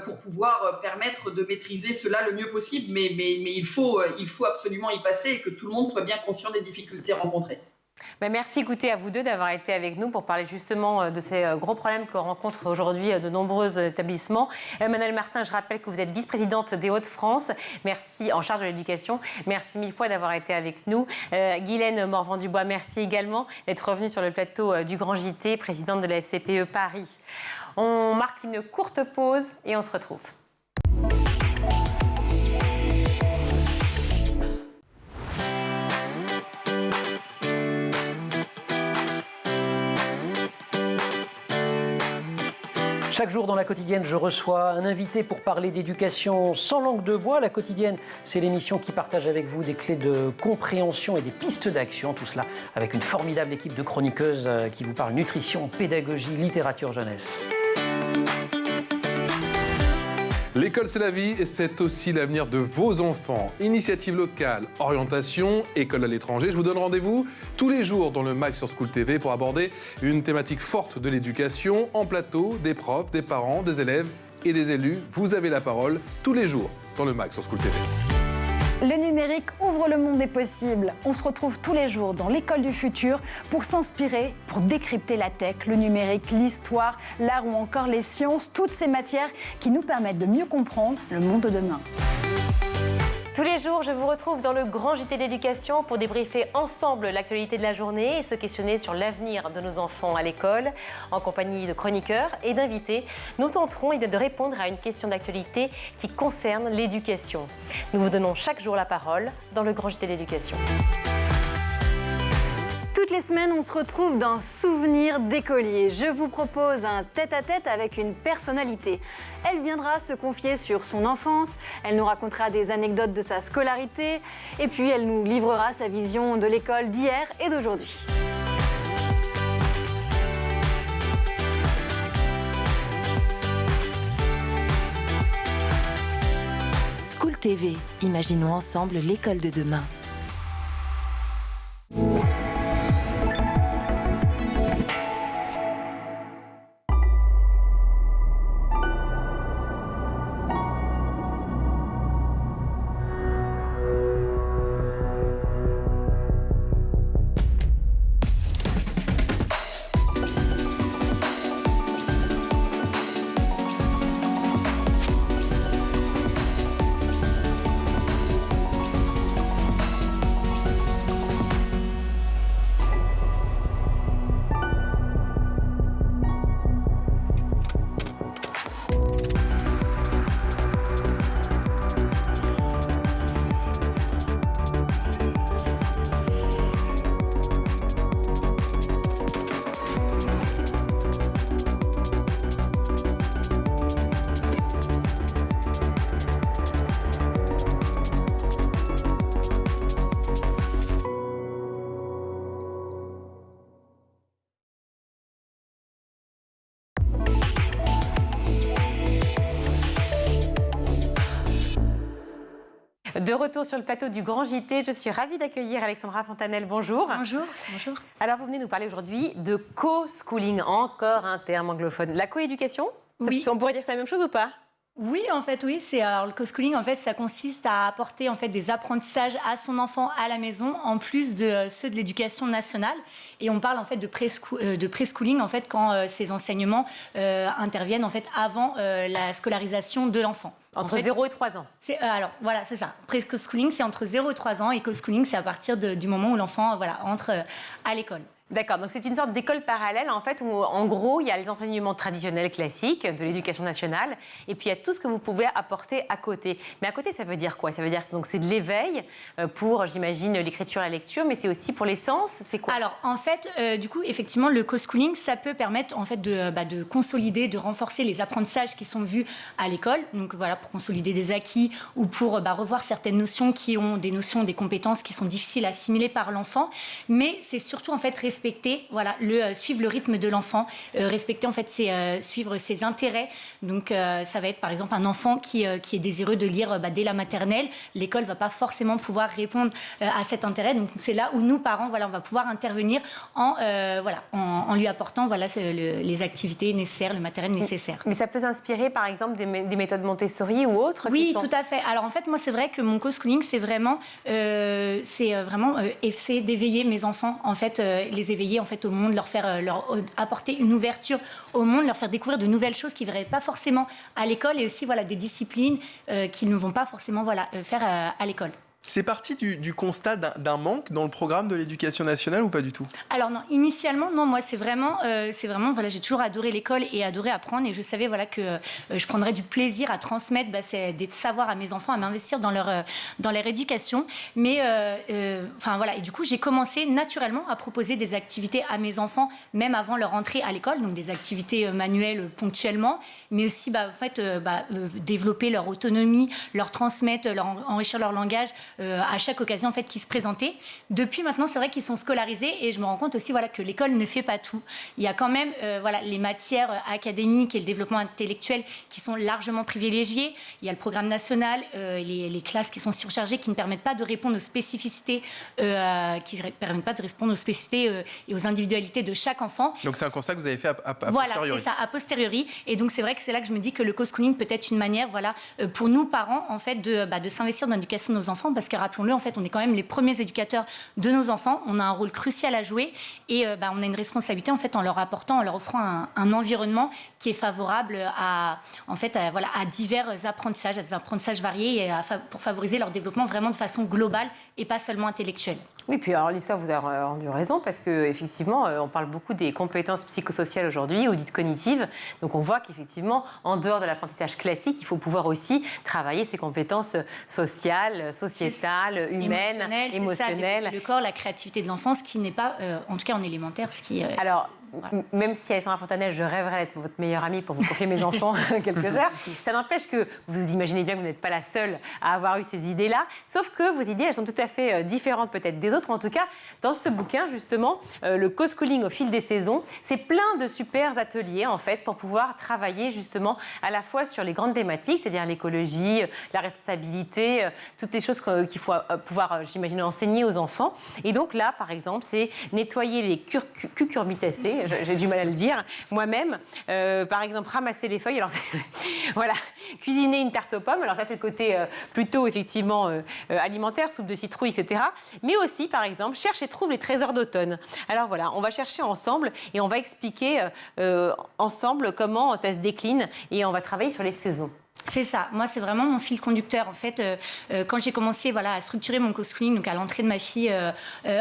pour pouvoir permettre de maîtriser cela le mieux possible, mais il faut absolument y passer et que tout le monde soit bien conscient des difficultés rencontrées. Merci, écoutez, à vous deux d'avoir été avec nous pour parler justement de ces gros problèmes que rencontrent aujourd'hui de nombreux établissements. Manuel Martin, je rappelle que vous êtes vice-présidente des Hauts-de-France, merci, en charge de l'éducation. Merci mille fois d'avoir été avec nous. Guylaine Morvan-Dubois, merci également d'être revenue sur le plateau du Grand JT, présidente de la FCPE Paris. On marque une courte pause et on se retrouve. Chaque jour dans La Quotidienne, je reçois un invité pour parler d'éducation sans langue de bois. La Quotidienne, c'est l'émission qui partage avec vous des clés de compréhension et des pistes d'action. Tout cela avec une formidable équipe de chroniqueuses qui vous parlent nutrition, pédagogie, littérature jeunesse. L'école, c'est la vie et c'est aussi l'avenir de vos enfants. Initiative locale, orientation, école à l'étranger. Je vous donne rendez-vous tous les jours dans le MAG sur School TV pour aborder une thématique forte de l'éducation en plateau, des profs, des parents, des élèves et des élus. Vous avez la parole tous les jours dans le MAG sur School TV. Le numérique ouvre le monde des possibles. On se retrouve tous les jours dans l'école du futur pour s'inspirer, pour décrypter la tech, le numérique, l'histoire, l'art ou encore les sciences, toutes ces matières qui nous permettent de mieux comprendre le monde de demain. Tous les jours, je vous retrouve dans le Grand JT d'éducation pour débriefer ensemble l'actualité de la journée et se questionner sur l'avenir de nos enfants à l'école. En compagnie de chroniqueurs et d'invités, nous tenterons de répondre à une question d'actualité qui concerne l'éducation. Nous vous donnons chaque jour la parole dans le Grand JT d'éducation. Toutes les semaines, on se retrouve dans Souvenirs d'écolier. Je vous propose un tête-à-tête avec une personnalité. Elle viendra se confier sur son enfance, elle nous racontera des anecdotes de sa scolarité et puis elle nous livrera sa vision de l'école d'hier et d'aujourd'hui. School TV, imaginons ensemble l'école de demain. De retour sur le plateau du Grand JT, je suis ravie d'accueillir Alexandra Fontanelle. Bonjour. Bonjour. Bonjour. Alors, vous venez nous parler aujourd'hui de co-schooling, encore un terme anglophone. La coéducation ? Oui. On pourrait dire que c'est la même chose ou pas? Oui, en fait, oui. Alors, le co-schooling, en fait, ça consiste à apporter en fait des apprentissages à son enfant à la maison, en plus de ceux de l'éducation nationale. Et on parle en fait de pré-schooling en fait quand ces enseignements interviennent en fait avant la scolarisation de l'enfant. Entre 0 et 3 ans. Alors voilà, c'est ça. Pré-schooling, c'est entre 0 et 3 ans, et co-schooling, c'est à partir du moment où l'enfant entre à l'école. D'accord, donc c'est une sorte d'école parallèle en fait où en gros il y a les enseignements traditionnels classiques de l'éducation nationale et puis il y a tout ce que vous pouvez apporter à côté. Mais à côté ça veut dire quoi? Ça veut dire donc c'est de l'éveil pour j'imagine l'écriture, la lecture, mais c'est aussi pour les sens, c'est quoi? Alors en fait du coup effectivement le co-schooling ça peut permettre en fait de consolider, de renforcer les apprentissages qui sont vus à l'école. Donc voilà, pour consolider des acquis ou pour revoir certaines notions qui ont des notions, des compétences qui sont difficiles à assimiler par l'enfant. Mais c'est surtout en fait respecter, suivre le rythme de l'enfant, respecter en fait suivre ses intérêts. Donc ça va être par exemple un enfant qui est désireux de lire dès la maternelle. L'école va pas forcément pouvoir répondre à cet intérêt. Donc c'est là où nous parents on va pouvoir intervenir en lui apportant les activités nécessaires, le matériel nécessaire. Mais ça peut s'inspirer par exemple des méthodes Montessori ou autres? Oui, tout à fait. Alors en fait moi c'est vrai que mon co-schooling c'est vraiment essayer d'éveiller mes enfants en fait, les éveiller en fait au monde, leur apporter une ouverture au monde, leur faire découvrir de nouvelles choses qu'ils ne verraient pas forcément à l'école, et aussi des disciplines qu'ils ne vont pas forcément faire à l'école. C'est parti du constat d'un manque dans le programme de l'éducation nationale ou pas du tout? Alors non, initialement, non, moi c'est vraiment j'ai toujours adoré l'école et adoré apprendre, et je savais que je prendrais du plaisir à transmettre des savoirs à mes enfants, à m'investir dans leur éducation. Mais et du coup j'ai commencé naturellement à proposer des activités à mes enfants, même avant leur entrée à l'école, donc des activités manuelles ponctuellement, mais aussi développer leur autonomie, leur transmettre, enrichir leur langage. À chaque occasion en fait qui se présentait. Depuis maintenant, c'est vrai qu'ils sont scolarisés, et je me rends compte aussi que l'école ne fait pas tout. Il y a quand même les matières académiques et le développement intellectuel qui sont largement privilégiés. Il y a le programme national, les classes qui sont surchargées, qui ne permettent pas de répondre aux spécificités, et aux individualités de chaque enfant. Donc c'est un constat que vous avez fait à voilà, posteriori. C'est ça, a posteriori. Et donc c'est vrai que c'est là que je me dis que le co-schooling peut être une manière, pour nous parents en fait de s'investir dans l'éducation de nos enfants, parce que rappelons-le, en fait, on est quand même les premiers éducateurs de nos enfants. On a un rôle crucial à jouer, et on a une responsabilité en fait en leur offrant un environnement qui est favorable à divers apprentissages, à des apprentissages variés, et pour favoriser leur développement vraiment de façon globale et pas seulement intellectuelle. Oui, puis alors l'histoire vous a rendu raison, parce qu'effectivement, on parle beaucoup des compétences psychosociales aujourd'hui, ou dites cognitives. Donc on voit qu'effectivement, en dehors de l'apprentissage classique, il faut pouvoir aussi travailler ces compétences sociales, sociétales, humaines, émotionnelles. Le corps, la créativité de l'enfance, qui n'est pas, en tout cas en élémentaire, ce qui... Alors, même si Alexandra Fontanelle, je rêverais d'être votre meilleure amie pour vous confier mes enfants quelques heures, ça n'empêche que vous imaginez bien que vous n'êtes pas la seule à avoir eu ces idées-là, sauf que vos idées, elles sont tout à fait différentes peut-être des autres. En tout cas, dans ce bouquin, justement, le co-schooling au fil des saisons, c'est plein de super ateliers, en fait, pour pouvoir travailler justement à la fois sur les grandes thématiques, c'est-à-dire l'écologie, la responsabilité, toutes les choses qu'il faut pouvoir, j'imagine, enseigner aux enfants. Et donc là, par exemple, c'est nettoyer les cucurbitacées, j'ai du mal à le dire moi-même. Par exemple, ramasser les feuilles. Alors, voilà, cuisiner une tarte aux pommes. Alors ça, c'est le côté plutôt effectivement alimentaire, soupe de citrouille, etc. Mais aussi, par exemple, cherche et trouve les trésors d'automne. Alors voilà, on va chercher ensemble et on va expliquer ensemble comment ça se décline, et on va travailler sur les saisons. C'est ça. Moi, c'est vraiment mon fil conducteur. En fait, quand j'ai commencé à structurer mon co-schooling, donc à l'entrée de ma fille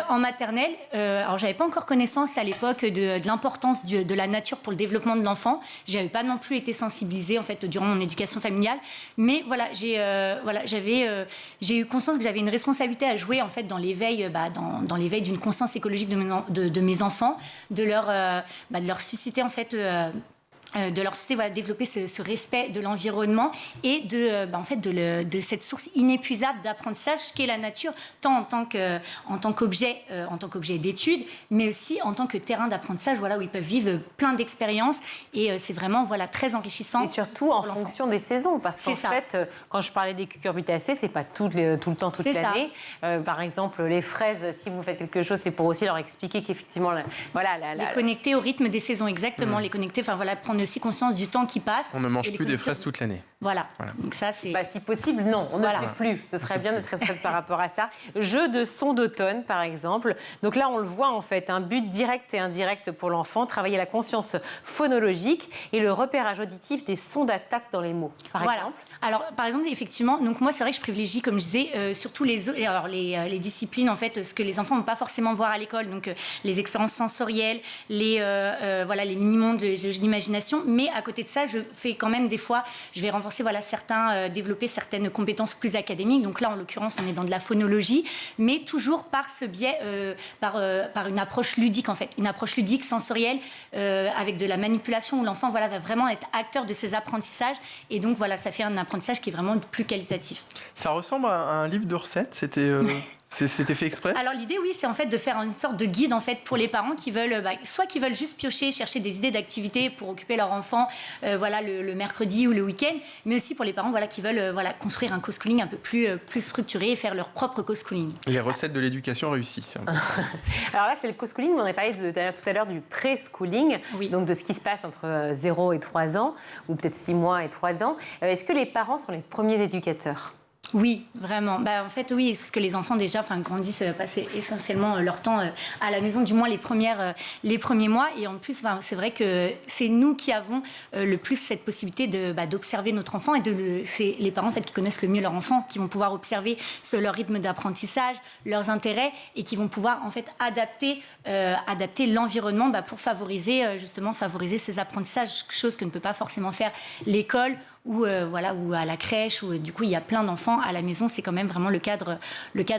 en maternelle, alors j'avais pas encore connaissance à l'époque de l'importance de la nature pour le développement de l'enfant. J'avais pas non plus été sensibilisée en fait durant mon éducation familiale. Mais j'ai eu conscience que j'avais une responsabilité à jouer en fait dans l'éveil, dans l'éveil d'une conscience écologique de mes enfants, de leur susciter en fait. De leur susciter, développer ce respect de l'environnement et de cette source inépuisable d'apprentissage qu'est la nature, tant en tant qu'objet d'étude, mais aussi en tant que terrain d'apprentissage, où ils peuvent vivre plein d'expériences, et c'est vraiment très enrichissant. Et surtout en fonction des saisons, parce qu'en fait, quand je parlais des cucurbitacées, c'est pas tout le temps, toute l'année. Par exemple, les fraises, si vous faites quelque chose, c'est pour aussi leur expliquer qu'effectivement, les connecter au rythme des saisons, exactement, les connecter, prendre aussi conscience du temps qui passe. On ne mange plus des fraises toute l'année. Voilà. Donc ça, c'est... Si possible, non, on ne le fait plus. Ce serait bien d'être responsable par rapport à ça. Jeu de son d'automne, par exemple. Donc là, on le voit en fait, un but direct et indirect pour l'enfant, travailler la conscience phonologique et le repérage auditif des sons d'attaque dans les mots, par exemple. Alors, par exemple, effectivement, donc moi, c'est vrai que je privilégie, comme je disais, surtout les disciplines, en fait, ce que les enfants ne vont pas forcément voir à l'école, donc les expériences sensorielles, les mini-mondes de l'imagination. Mais à côté de ça, je fais quand même des fois, je vais renforcer développer certaines compétences plus académiques. Donc là, en l'occurrence, on est dans de la phonologie, mais toujours par ce biais, par une approche ludique, en fait. Une approche ludique, sensorielle, avec de la manipulation, où l'enfant va vraiment être acteur de ses apprentissages. Et donc, ça fait un apprentissage qui est vraiment plus qualitatif. Ça ressemble à un livre de recettes, C'était fait exprès? Alors l'idée, oui, c'est en fait de faire une sorte de guide en fait pour les parents qui veulent, soit qui veulent juste piocher, chercher des idées d'activités pour occuper leur enfant, le mercredi ou le week-end, mais aussi pour les parents, qui veulent, construire un co-schooling un peu plus structuré et faire leur propre co-schooling. Les recettes de l'éducation réussies. Alors là, c'est le co-schooling, mais on a parlé tout à l'heure du pré-schooling, donc de ce qui se passe entre 0 et 3 ans, ou peut-être 6 mois et 3 ans. Est-ce que les parents sont les premiers éducateurs? Oui, vraiment. En fait, oui, parce que les enfants déjà grandissent, passent essentiellement leur temps à la maison, du moins les premiers mois. Et en plus, c'est vrai que c'est nous qui avons le plus cette possibilité d'observer notre enfant. Et c'est les parents en fait, qui connaissent le mieux leur enfant, qui vont pouvoir observer leur rythme d'apprentissage, leurs intérêts, et qui vont pouvoir en fait adapter l'environnement pour favoriser ces apprentissages, chose que ne peut pas forcément faire l'école ou à la crèche, où du coup il y a plein d'enfants à la maison. C'est quand même vraiment le cadre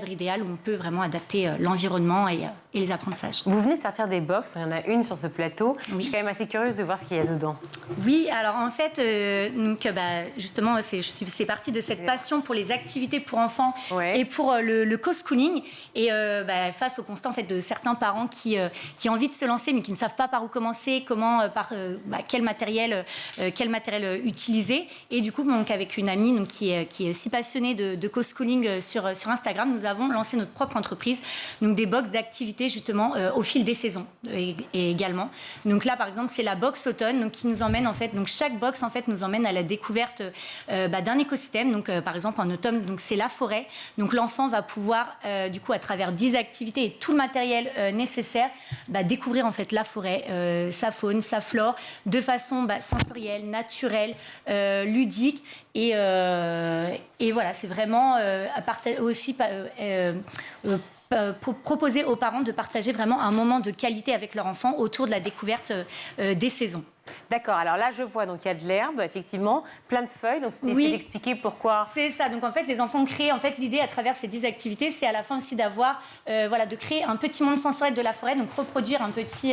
idéal où on peut vraiment adapter l'environnement et les apprentissages. Vous venez de sortir des box, il y en a une sur ce plateau. Oui. Je suis quand même assez curieuse de voir ce qu'il y a dedans. Oui, alors en fait, justement, c'est parti de cette passion pour les activités pour enfants et pour le co-schooling. Et face au constat en fait, de certains parents qui ont envie de se lancer mais qui ne savent pas par où commencer, quel matériel utiliser. Et du coup, avec une amie qui est si passionnée de co-schooling sur Instagram, nous avons lancé notre propre entreprise, donc des box d'activités justement au fil des saisons et également. Donc là, par exemple, c'est la box automne, qui nous emmène en fait, donc chaque box en fait nous emmène à la découverte d'un écosystème. Donc par exemple en automne, donc c'est la forêt. Donc l'enfant va pouvoir du coup à travers 10 activités et tout le matériel nécessaire, découvrir en fait la forêt, sa faune, sa flore, de façon sensorielle, naturelle, ludique et voilà, c'est vraiment proposer aux parents de partager vraiment un moment de qualité avec leur enfant autour de la découverte des saisons. D'accord, alors là je vois, donc il y a de l'herbe, effectivement, plein de feuilles, donc c'était d'expliquer pourquoi. C'est ça, donc en fait les enfants créent, l'idée à travers ces 10 activités, c'est à la fin aussi d'avoir, de créer un petit monde sensoriel de la forêt, donc reproduire un petit,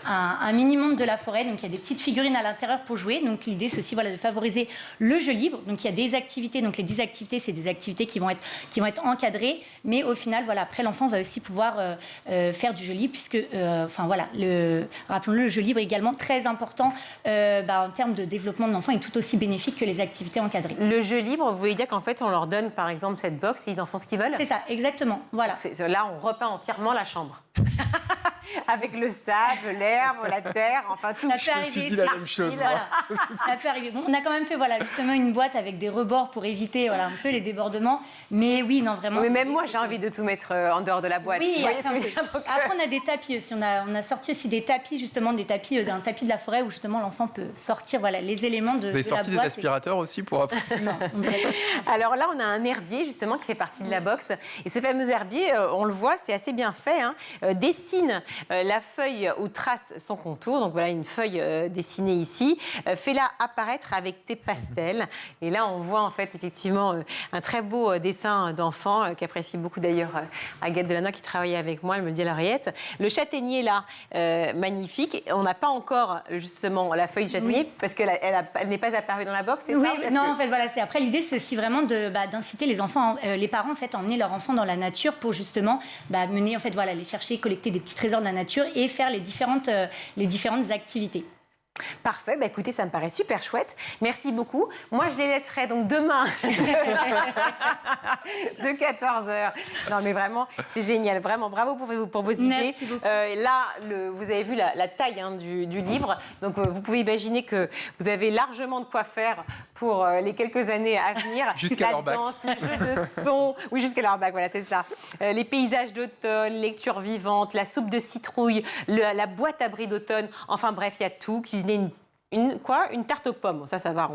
un mini-monde de la forêt, donc il y a des petites figurines à l'intérieur pour jouer, donc l'idée c'est aussi de favoriser le jeu libre, donc il y a des activités, donc les 10 activités c'est des activités qui vont être encadrées, mais au final, après l'enfant va aussi pouvoir faire du jeu libre, puisque, rappelons-le, le jeu libre est également très important en termes de développement de l'enfant est tout aussi bénéfique que les activités encadrées. Le jeu libre, vous voulez dire qu'en fait on leur donne par exemple cette box et ils en font ce qu'ils veulent? C'est ça, exactement. Voilà. Là on repeint entièrement la chambre. Avec le sable, l'herbe, la terre, enfin tout. Ça peut arriver. La même chose. Ça peut arriver. Bon, on a quand même fait justement une boîte avec des rebords pour éviter un peu les débordements. Mais oui, non, vraiment. Mais même moi, j'ai envie de tout mettre en dehors de la boîte. Oui, après on a des tapis aussi. On a sorti aussi des tapis, justement, d'un tapis de la forêt où justement l'enfant peut sortir les éléments de la boîte. Vous avez sorti des aspirateurs aussi pour après? Non, on devrait pas. Alors là, on a un herbier justement qui fait partie de la box. Et ce fameux herbier, on le voit, c'est assez bien fait. Dessine la feuille où trace son contour. Donc voilà une feuille dessinée ici. Fais-la apparaître avec tes pastels. Et là, on voit en fait effectivement un très beau dessin d'enfant qu'apprécie beaucoup d'ailleurs Agathe Delanoë qui travaillait avec moi. Elle me le dit à l'oreillette. Le châtaignier là, magnifique. On n'a pas encore justement la feuille de châtaignier parce qu'elle n'est pas apparue dans la box. Oui, en fait voilà, c'est après l'idée, c'est aussi vraiment d'inciter les enfants, les parents en fait, à emmener leur enfant dans la nature pour justement mener en fait les chercher, collecter des petits trésors de la nature et faire les différentes activités. Parfait, bah écoutez, ça me paraît super chouette. Merci beaucoup. Moi, je les laisserai donc demain de 14h. Non, mais vraiment, c'est génial. Vraiment, bravo pour vos idées. Merci beaucoup. Là, vous avez vu la taille du livre. Donc, vous pouvez imaginer que vous avez largement de quoi faire pour les quelques années à venir. Jusqu'à leur bac. La danse, les jeux de son. Oui, jusqu'à leur bac, voilà, c'est ça. Les paysages d'automne, lecture vivante, la soupe de citrouille, la boîte à bris d'automne. Enfin bref, il y a tout. Cuisiner une tarte aux pommes. Ça va,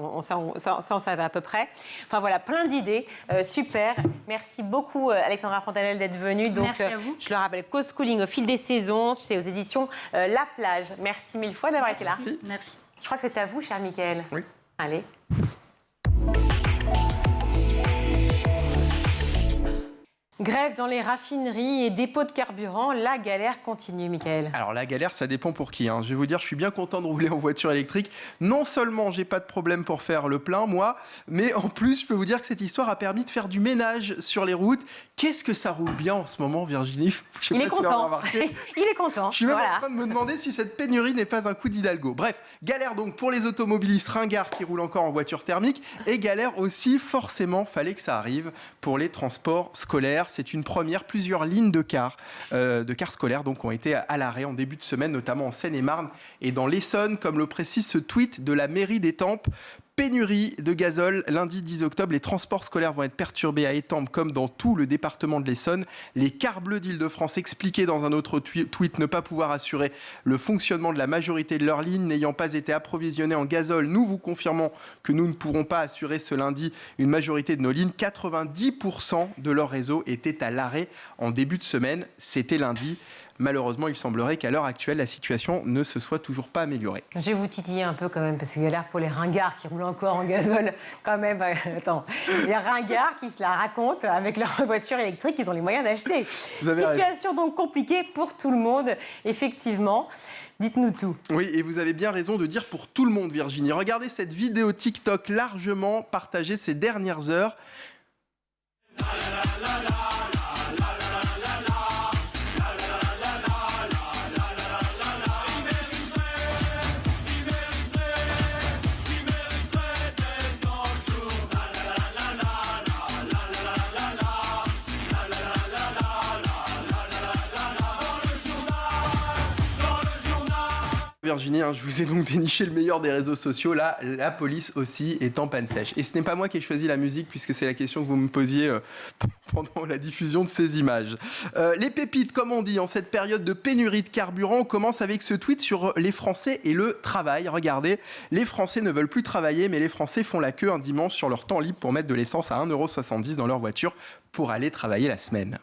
ça va à peu près. Enfin voilà, plein d'idées. Super. Merci beaucoup, Alexandra Fontanelle, d'être venue. Donc, merci à vous. Je le rappelle, Co-Schooling au fil des saisons. C'est aux éditions La Plage. Merci mille fois d'avoir été là. Merci. Je crois que c'est à vous, cher Mickaël. Oui. Allez. Grève dans les raffineries et dépôts de carburant, la galère continue, Mickaël. Alors la galère, ça dépend pour qui. Je vais vous dire, je suis bien content de rouler en voiture électrique. Non seulement j'ai pas de problème pour faire le plein, moi, mais en plus, je peux vous dire que cette histoire a permis de faire du ménage sur les routes. Qu'est-ce que ça roule bien en ce moment, Virginie? Il est content. Il est content. Je suis même en train de me demander si cette pénurie n'est pas un coup d'Hidalgo. Bref, galère donc pour les automobilistes ringards qui roulent encore en voiture thermique, et galère aussi, forcément, fallait que ça arrive, pour les transports scolaires. C'est une première. Plusieurs lignes de cars scolaires donc, ont été à l'arrêt en début de semaine, notamment en Seine-et-Marne et dans l'Essonne, comme le précise ce tweet de la mairie d'Étampes. Pénurie de gazole. Lundi 10 octobre, les transports scolaires vont être perturbés à Étampes comme dans tout le département de l'Essonne. Les cars bleus d'Île-de-France expliquaient dans un autre tweet ne pas pouvoir assurer le fonctionnement de la majorité de leurs lignes, n'ayant pas été approvisionnés en gazole. Nous vous confirmons que nous ne pourrons pas assurer ce lundi une majorité de nos lignes. 90% de leur réseau était à l'arrêt en début de semaine. C'était lundi. Malheureusement, il semblerait qu'à l'heure actuelle, la situation ne se soit toujours pas améliorée. Je vais vous titiller un peu quand même, parce qu'il y a l'air pour les ringards qui roulent encore en gazole. Quand même, attends, les ringards qui se la racontent avec leur voiture électrique, ils ont les moyens d'acheter. Situation donc compliquée pour tout le monde, effectivement. Dites-nous tout. Oui, et vous avez bien raison de dire pour tout le monde, Virginie. Regardez cette vidéo TikTok largement partagée ces dernières heures. Virginie, je vous ai donc déniché le meilleur des réseaux sociaux. Là, la police aussi est en panne sèche. Et ce n'est pas moi qui ai choisi la musique, puisque c'est la question que vous me posiez pendant la diffusion de ces images. Les pépites, comme on dit, en cette période de pénurie de carburant, on commence avec ce tweet sur les Français et le travail. Regardez, les Français ne veulent plus travailler, mais les Français font la queue un dimanche sur leur temps libre pour mettre de l'essence à 1,70 € dans leur voiture pour aller travailler la semaine.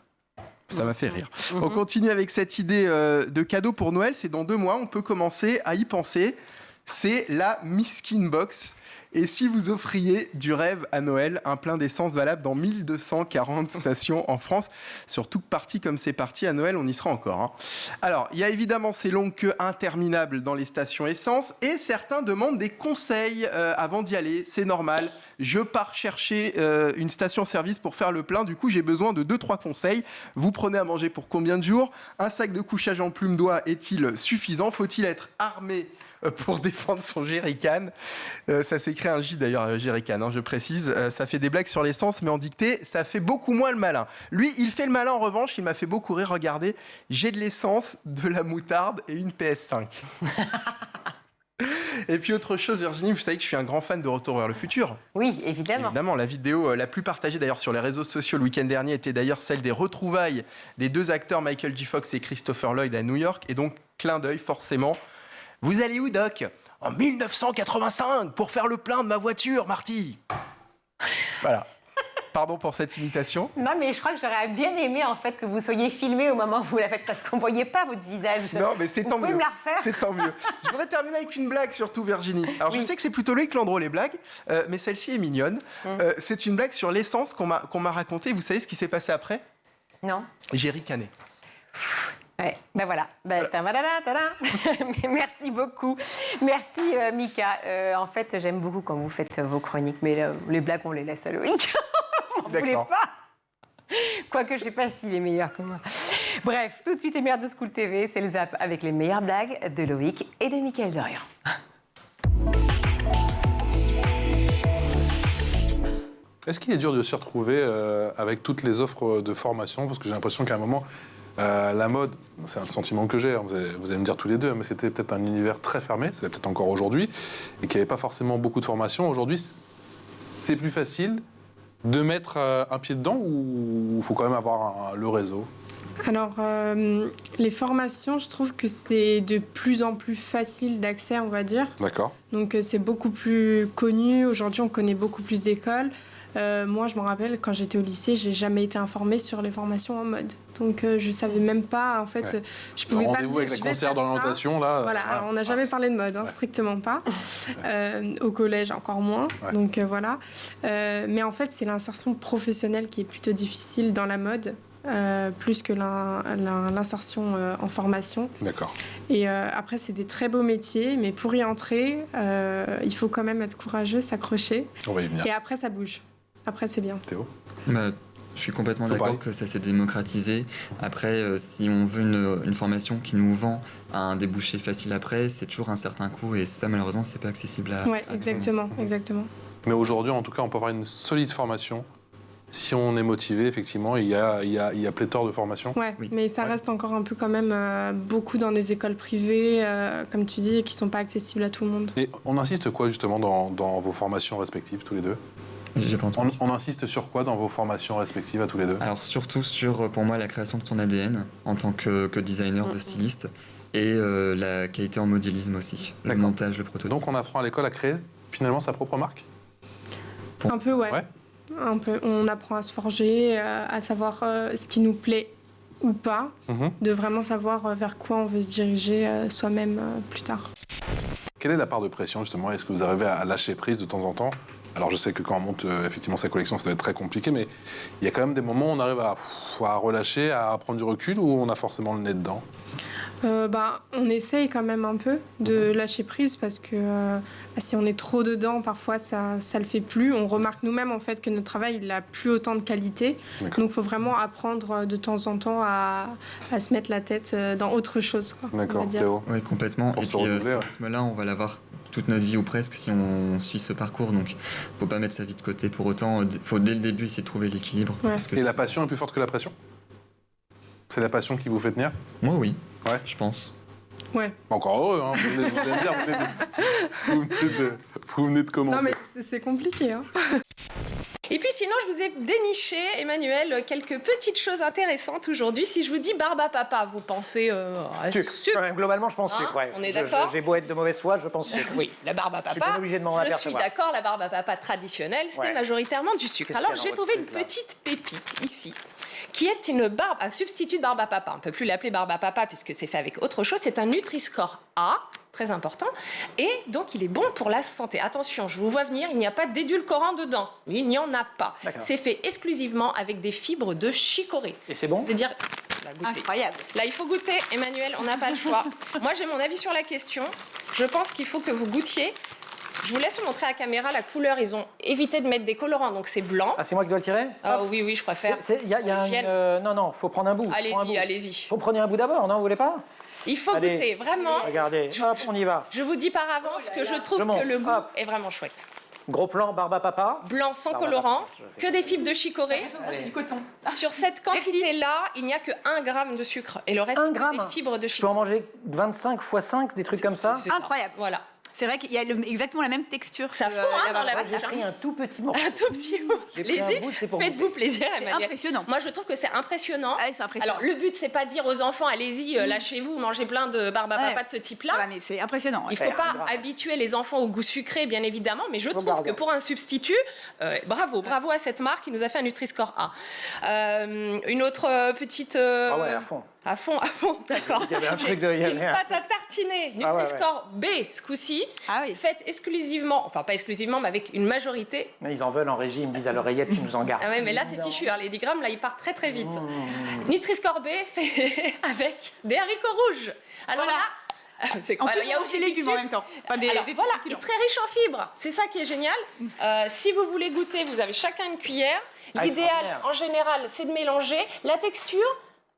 Ça m'a fait rire. On continue avec cette idée de cadeau pour Noël. C'est dans 2 mois. On peut commencer à y penser. C'est la Miskin Box. Et si vous offriez du rêve à Noël, un plein d'essence valable dans 1240 stations en France, surtout que parti comme c'est parti, à Noël, on y sera encore. Alors, il y a évidemment ces longues queues interminables dans les stations essence, et certains demandent des conseils avant d'y aller. C'est normal. Je pars chercher une station-service pour faire le plein. Du coup, j'ai besoin de 2-3 conseils. Vous prenez à manger pour combien de jours? Un sac de couchage en plume d'oie est-il suffisant? Faut-il être armé pour défendre son jerrycan? Ça s'écrit un J d'ailleurs, jerrycan, je précise. Ça fait des blagues sur l'essence, mais en dictée, ça fait beaucoup moins le malin. Lui, il fait le malin en revanche, il m'a fait beaucoup rire. Regardez, j'ai de l'essence, de la moutarde et une PS5. Et puis autre chose, Virginie, vous savez que je suis un grand fan de Retour vers le futur. Oui, évidemment. Évidemment, la vidéo la plus partagée d'ailleurs sur les réseaux sociaux le week-end dernier était d'ailleurs celle des retrouvailles des 2 acteurs Michael J. Fox et Christopher Lloyd à New York. Et donc, clin d'œil forcément. Vous allez où, Doc? En 1985, pour faire le plein de ma voiture, Marty. Voilà. Pardon pour cette imitation. Non, mais je crois que j'aurais bien aimé en fait que vous soyez filmé au moment où vous la faites, parce qu'on ne voyait pas votre visage. Non, mais c'est tant mieux. Vous pouvez me la refaire? C'est tant mieux. Je voudrais terminer avec une blague surtout, Virginie. Alors, je sais que c'est plutôt Loïc Landreau, les blagues, mais celle-ci est mignonne. C'est une blague sur l'essence qu'on m'a racontée. Vous savez ce qui s'est passé après? Non. J'ai ricané. Ouais, ben voilà. Merci beaucoup. Merci, Mika. En fait, j'aime beaucoup quand vous faites vos chroniques, mais les blagues, on les laisse à Loïc. Vous ne voulez pas? Quoique, je ne sais pas s'il est meilleur que moi. Bref, tout de suite, les meilleurs de School TV, c'est le Zap avec les meilleures blagues de Loïc et de Mickaël Dorian. Est-ce qu'il est dur de s'y retrouver avec toutes les offres de formation? Parce que j'ai l'impression qu'à un moment, la mode, c'est un sentiment que j'ai, hein, vous allez me dire tous les deux, mais c'était peut-être un univers très fermé, c'est peut-être encore aujourd'hui, et qu'il n'y avait pas forcément beaucoup de formations. Aujourd'hui, c'est plus facile de mettre un pied dedans ou il faut quand même avoir le réseau? Alors, les formations, je trouve que c'est de plus en plus facile d'accès, on va dire. D'accord. Donc, c'est beaucoup plus connu. Aujourd'hui, on connaît beaucoup plus d'écoles. Moi, je me rappelle, quand j'étais au lycée, j'ai jamais été informée sur les formations en mode. Donc, je savais même pas, en fait, je pouvais pas rendez-vous avec les conseillères d'orientation, là. Voilà, alors, on n'a jamais parlé de mode, hein, strictement pas. Au collège, encore moins. Ouais. Donc, voilà. Mais en fait, c'est l'insertion professionnelle qui est plutôt difficile dans la mode. Plus que l'insertion en formation. D'accord. Et après, c'est des très beaux métiers, mais pour y entrer, il faut quand même être courageux, s'accrocher. On va y venir. Et après, ça bouge. Après, c'est bien. Théo? Je suis complètement d'accord que ça s'est démocratisé. Après, si on veut une formation qui nous vend un débouché facile après, c'est toujours un certain coût et ça, malheureusement, c'est pas accessible à... Oui, exactement. Mais aujourd'hui, en tout cas, on peut avoir une solide formation. Si on est motivé, effectivement, il y a pléthore de formations. Ouais, oui. Mais ça reste encore un peu quand même beaucoup dans des écoles privées, comme tu dis, qui ne sont pas accessibles à tout le monde. Et on insiste quoi, justement, dans vos formations respectives, tous les deux? J'ai pas entendu. On insiste sur quoi dans vos formations respectives à tous les deux? Alors surtout sur, pour moi, la création de son ADN en tant que designer, de styliste, et la qualité en modélisme aussi, le montage, le prototype. Donc on apprend à l'école à créer finalement sa propre marque? Un peu, ouais. Un peu. On apprend à se forger, à savoir ce qui nous plaît ou pas, de vraiment savoir vers quoi on veut se diriger soi-même plus tard. Quelle est la part de pression, justement? Est-ce que vous arrivez à lâcher prise de temps en temps? Alors je sais que quand on monte effectivement sa collection, ça doit être très compliqué, mais il y a quand même des moments où on arrive à relâcher, à prendre du recul, ou on a forcément le nez dedans? On essaye quand même un peu de lâcher prise parce que si on est trop dedans, parfois ça le fait plus. On remarque nous-mêmes en fait que notre travail il a plus autant de qualité. Donc il faut vraiment apprendre de temps en temps à se mettre la tête dans autre chose. D'accord, Théo. Oui, complètement. Pour et puis ce rythme-là, on va l'avoir toute notre vie ou presque si on suit ce parcours. Donc faut pas mettre sa vie de côté pour autant. Faut dès le début essayer de trouver l'équilibre. Ouais. Et la passion est plus forte que la pression? C'est la passion qui vous fait tenir? Moi, oui. Ouais. Je pense. Ouais. Encore heureux, hein. Vous venez de commencer. Non, mais c'est compliqué, hein. Et puis sinon, je vous ai déniché, Emmanuel, quelques petites choses intéressantes aujourd'hui. Si je vous dis barbe à papa, vous pensez à sucre? Globalement, je pense sucre, ouais. On est d'accord? J'ai beau être de mauvaise foi, je pense sucre. Oui, la barbe à papa. Je suis pas obligé de m'en apercevoir. Je suis d'accord, la barbe à papa traditionnelle, c'est majoritairement du sucre. Alors, j'ai trouvé une petite pépite ici, qui est un substitut de barbe à papa. On ne peut plus l'appeler barbe à papa puisque c'est fait avec autre chose. C'est un Nutri-Score A, très important. Et donc, il est bon pour la santé. Attention, je vous vois venir, il n'y a pas d'édulcorant dedans. Il n'y en a pas. C'est fait exclusivement avec des fibres de chicorée. Et c'est bon? Je veux dire, incroyable. Là, il faut goûter, Emmanuel, on n'a pas le choix. Moi, j'ai mon avis sur la question. Je pense qu'il faut que vous goûtiez. Je vous laisse vous montrer à la caméra la couleur. Ils ont évité de mettre des colorants, donc c'est blanc. Ah, c'est moi qui dois le tirer? Oui, je préfère. Non, faut prendre un bout. Allez-y. Vous prenez un bout d'abord, non? Vous voulez pas? Il faut goûter, vraiment. Regardez, hop, on y va. Je vous dis par avance que je trouve que le goût est vraiment chouette. Gros plan, barbe à papa. Blanc sans colorant, que des fibres de chicorée. J'ai du coton. Sur cette quantité-là, il n'y a que 1 gramme de sucre. Et le reste, c'est des fibres de chicorée. Je peux en manger 25 x 5, des trucs comme ça? Incroyable. Voilà. C'est vrai qu'il y a exactement la même texture. Ça fond dans la J'ai pris un tout petit morceau. Un tout petit morceau. Allez-y, faites-vous plaisir, Emmanuel. C'est impressionnant. Moi, je trouve que c'est impressionnant. Ah, c'est impressionnant. Alors, le but, c'est pas de dire aux enfants, allez-y, lâchez-vous, mangez plein de barbe à papa de ce type-là. Ouais, mais c'est impressionnant. Il ne faut pas habituer les enfants au goût sucré, bien évidemment, mais je trouve que pour un substitut, bravo à cette marque qui nous a fait un Nutri-Score A. Une autre petite... Ah ouais, à fond. À fond, d'accord. Il y avait un truc de... Une pâte à tartiner, Nutri-Score B, ce coup-ci, faite exclusivement, enfin pas exclusivement, mais avec une majorité. Ils en veulent en régie, ils me disent à l'oreillette, tu nous en gardes. Ah ouais, mais là c'est fichu, les 10 grammes, là ils partent très très vite. Nutri-Score B fait avec des haricots rouges. Alors là... il y a aussi les légumes en même temps. Voilà, et très riche en fibres. C'est ça qui est génial. Si vous voulez goûter, vous avez chacun une cuillère. L'idéal, en général, c'est de mélanger. La texture...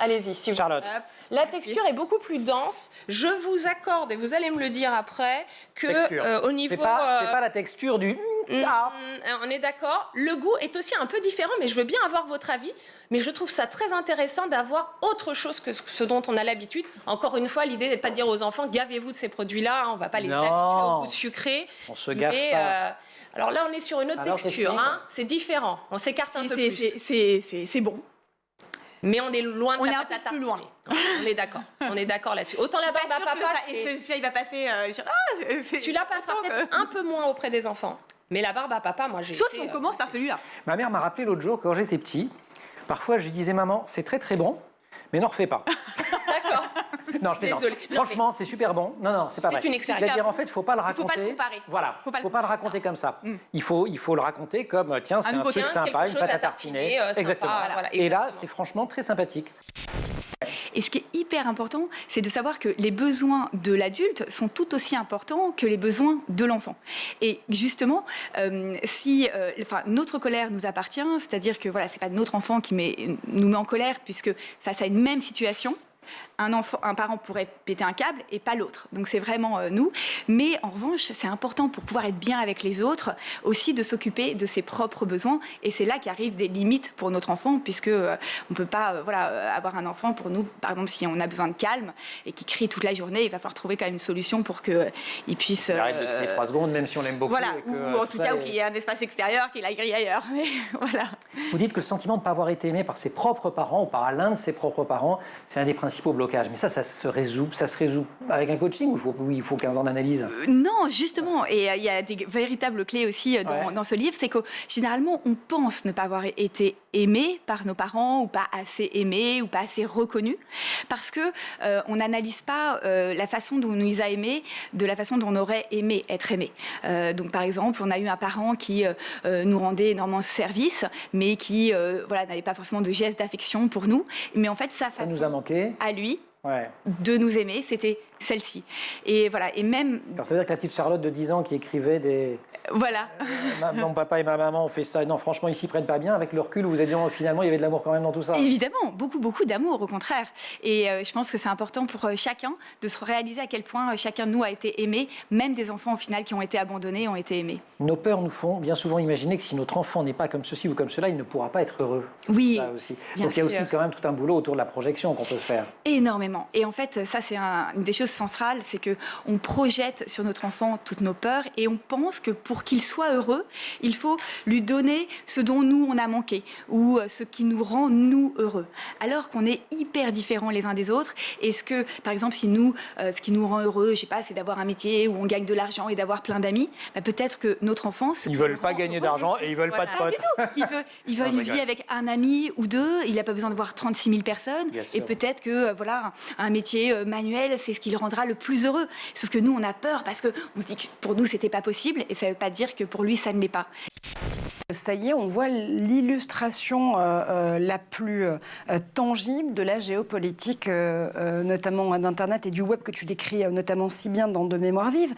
Allez-y, si vous... Charlotte. La texture est beaucoup plus dense. Je vous accorde, et vous allez me le dire après, que au niveau... C'est pas la texture du... On est d'accord. Le goût est aussi un peu différent, mais je veux bien avoir votre avis. Mais je trouve ça très intéressant d'avoir autre chose que ce dont on a l'habitude. Encore une fois, l'idée n'est pas de dire aux enfants, gavez-vous de ces produits-là, on ne va pas les habituer au goût sucré. On se gaffe pas. Alors là, on est sur une autre texture. C'est différent. On s'écarte un peu plus. C'est bon. Mais on est loin de la pâte à tartiner. Loin. On est d'accord. On est d'accord là-dessus. Autant la barbe à papa, celui-là, il va passer... celui-là passera peut-être un peu moins auprès des enfants. Mais la barbe à papa, moi, j'ai Sauf si on commence par celui-là. Ma mère m'a rappelé l'autre jour, quand j'étais petit, parfois je lui disais, maman, c'est très très bon, mais n'en refais pas. D'accord. Non, je plaisante. Franchement, c'est super bon. Non, c'est pas vrai. C'est une expérience. C'est-à-dire, en fait, il ne faut pas le raconter. Il ne faut pas le comparer. Voilà, il ne faut pas le raconter comme ça. Il faut le raconter comme, tiens, c'est un truc sympa, une pâte à tartiner. Exactement. Voilà, et là, c'est franchement très sympathique. Et ce qui est hyper important, c'est de savoir que les besoins de l'adulte sont tout aussi importants que les besoins de l'enfant. Et justement, si notre colère nous appartient, c'est-à-dire que voilà, c'est pas notre enfant qui nous met en colère, puisque face à une même situation, un parent pourrait péter un câble et pas l'autre. Donc c'est vraiment nous. Mais en revanche, c'est important pour pouvoir être bien avec les autres, aussi de s'occuper de ses propres besoins. Et c'est là qu'arrivent des limites pour notre enfant, puisque on peut pas avoir un enfant pour nous, par exemple, si on a besoin de calme et qui crie toute la journée, il va falloir trouver quand même une solution pour qu'il puisse... Il arrête de crier 3 secondes, même si on l'aime beaucoup. Voilà, ou en tout cas, qu'il y ait un espace extérieur, qu'il aille griller ailleurs. Mais voilà. Vous dites que le sentiment de ne pas avoir été aimé par ses propres parents ou par l'un de ses propres parents, c'est un des principaux blocages. Mais ça se résout avec un coaching ou il faut 15 ans d'analyse? Non, justement. Et il y a des véritables clés aussi dans ce livre. C'est que généralement, on pense ne pas avoir été aimé par nos parents ou pas assez aimé ou pas assez reconnu parce que on n'analyse pas la façon dont on nous a aimés de la façon dont on aurait aimé être aimé. Donc, par exemple, on a eu un parent qui nous rendait énormément service, mais qui n'avait pas forcément de geste d'affection pour nous. Mais en fait, sa façon nous a manqué. À lui de nous aimer, c'était celle-ci. Et voilà, et même... Alors, ça veut dire que la petite Charlotte de 10 ans qui écrivait des... Voilà. Mon papa et ma maman ont fait ça. Non, franchement, ils s'y prennent pas bien. Avec le recul, vous êtes dit, finalement, il y avait de l'amour quand même dans tout ça. Évidemment, beaucoup d'amour, au contraire. Et je pense que c'est important pour chacun de se réaliser à quel point chacun de nous a été aimé, même des enfants, au final, qui ont été abandonnés, ont été aimés. Nos peurs nous font bien souvent imaginer que si notre enfant n'est pas comme ceci ou comme cela, il ne pourra pas être heureux. Oui, ça aussi. Donc il y a aussi quand même tout un boulot autour de la projection qu'on peut faire. Énormément. Et en fait, ça, c'est une des choses centrales, c'est qu'on projette sur notre enfant toutes nos peurs et on pense que pour qu'il soit heureux, il faut lui donner ce dont nous, on a manqué ou ce qui nous rend, nous, heureux. Alors qu'on est hyper différents les uns des autres. Est-ce que, par exemple, si nous, ce qui nous rend heureux, je sais pas, c'est d'avoir un métier où on gagne de l'argent et d'avoir plein d'amis, peut-être que notre enfant... Ils veulent pas gagner d'argent et ils veulent pas de potes. Il veut une vie avec un ami ou deux, il n'a pas besoin de voir 36 000 personnes. Et peut-être que un métier manuel, c'est ce qui le rendra le plus heureux. Sauf que nous, on a peur parce qu'on se dit que pour nous, c'était pas possible et ça veut pas dire que pour lui, ça ne l'est pas. Ça y est, on voit l'illustration la plus tangible de la géopolitique, notamment d'Internet et du web que tu décris notamment si bien dans De Mémoire vive.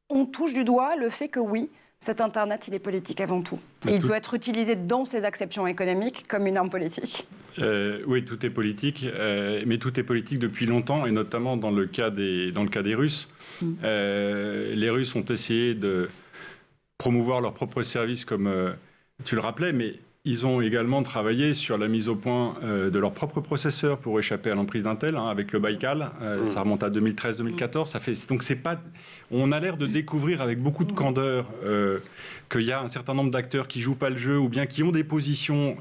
On touche du doigt le fait que oui, cet Internet, il est politique avant tout. Et il peut être utilisé dans ses acceptions économiques comme une arme politique. Oui, tout est politique, mais tout est politique depuis longtemps, et notamment dans le cas des Russes. Les Russes ont essayé de promouvoir leurs propres services, comme tu le rappelais, mais ils ont également travaillé sur la mise au point de leurs propres processeurs pour échapper à l'emprise d'Intel, avec le Baïkal. Ça remonte à 2013-2014. Donc c'est pas... On a l'air de découvrir avec beaucoup de candeur qu'il y a un certain nombre d'acteurs qui jouent pas le jeu ou bien qui ont des positions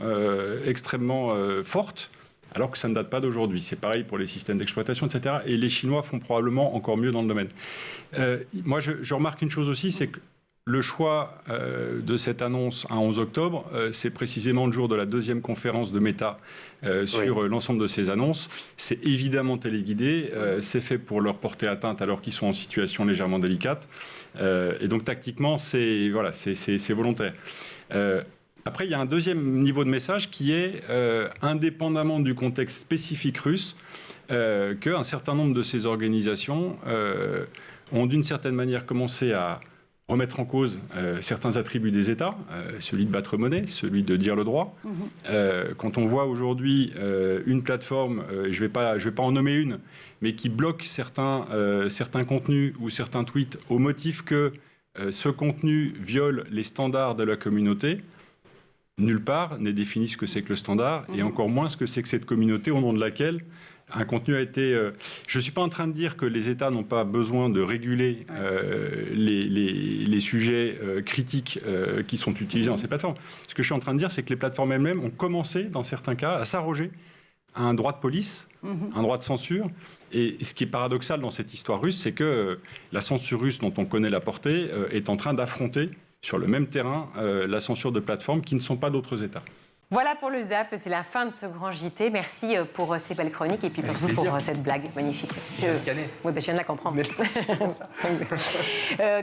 extrêmement fortes, alors que ça ne date pas d'aujourd'hui. C'est pareil pour les systèmes d'exploitation, etc. Et les Chinois font probablement encore mieux dans le domaine. Moi, je remarque une chose aussi, c'est que le choix de cette annonce à 11 octobre, c'est précisément le jour de la deuxième conférence de Meta sur l'ensemble de ces annonces. C'est évidemment téléguidé, c'est fait pour leur porter atteinte alors qu'ils sont en situation légèrement délicate. Et donc tactiquement, c'est volontaire. Après, il y a un deuxième niveau de message qui est, indépendamment du contexte spécifique russe, qu'un certain nombre de ces organisations ont d'une certaine manière commencé à remettre en cause certains attributs des États, celui de battre monnaie, celui de dire le droit. Quand on voit aujourd'hui une plateforme, je vais pas en nommer une, mais qui bloque certains contenus ou certains tweets au motif que ce contenu viole les standards de la communauté, nulle part n'est défini ce que c'est que le standard, et encore moins ce que c'est que cette communauté au nom de laquelle un contenu a été... Je ne suis pas en train de dire que les États n'ont pas besoin de réguler les sujets critiques qui sont utilisés dans ces plateformes. Ce que je suis en train de dire, c'est que les plateformes elles-mêmes ont commencé, dans certains cas, à s'arroger un droit de police, un droit de censure. Et ce qui est paradoxal dans cette histoire russe, c'est que la censure russe, dont on connaît la portée, est en train d'affronter sur le même terrain la censure de plateformes qui ne sont pas d'autres États. Voilà pour le ZAP, c'est la fin de ce grand JT. Merci pour ces belles chroniques et puis surtout pour cette blague magnifique. Oui, je viens de la comprendre.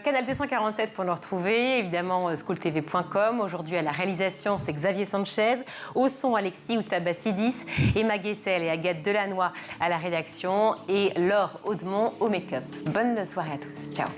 Canal 247 pour nous retrouver, évidemment schooltv.com. Aujourd'hui à la réalisation, c'est Xavier Sanchez. Au son, Alexis Oustabassidis, Emma Guessel et Agathe Delannoy à la rédaction et Laure Audemont au make-up. Bonne soirée à tous. Ciao.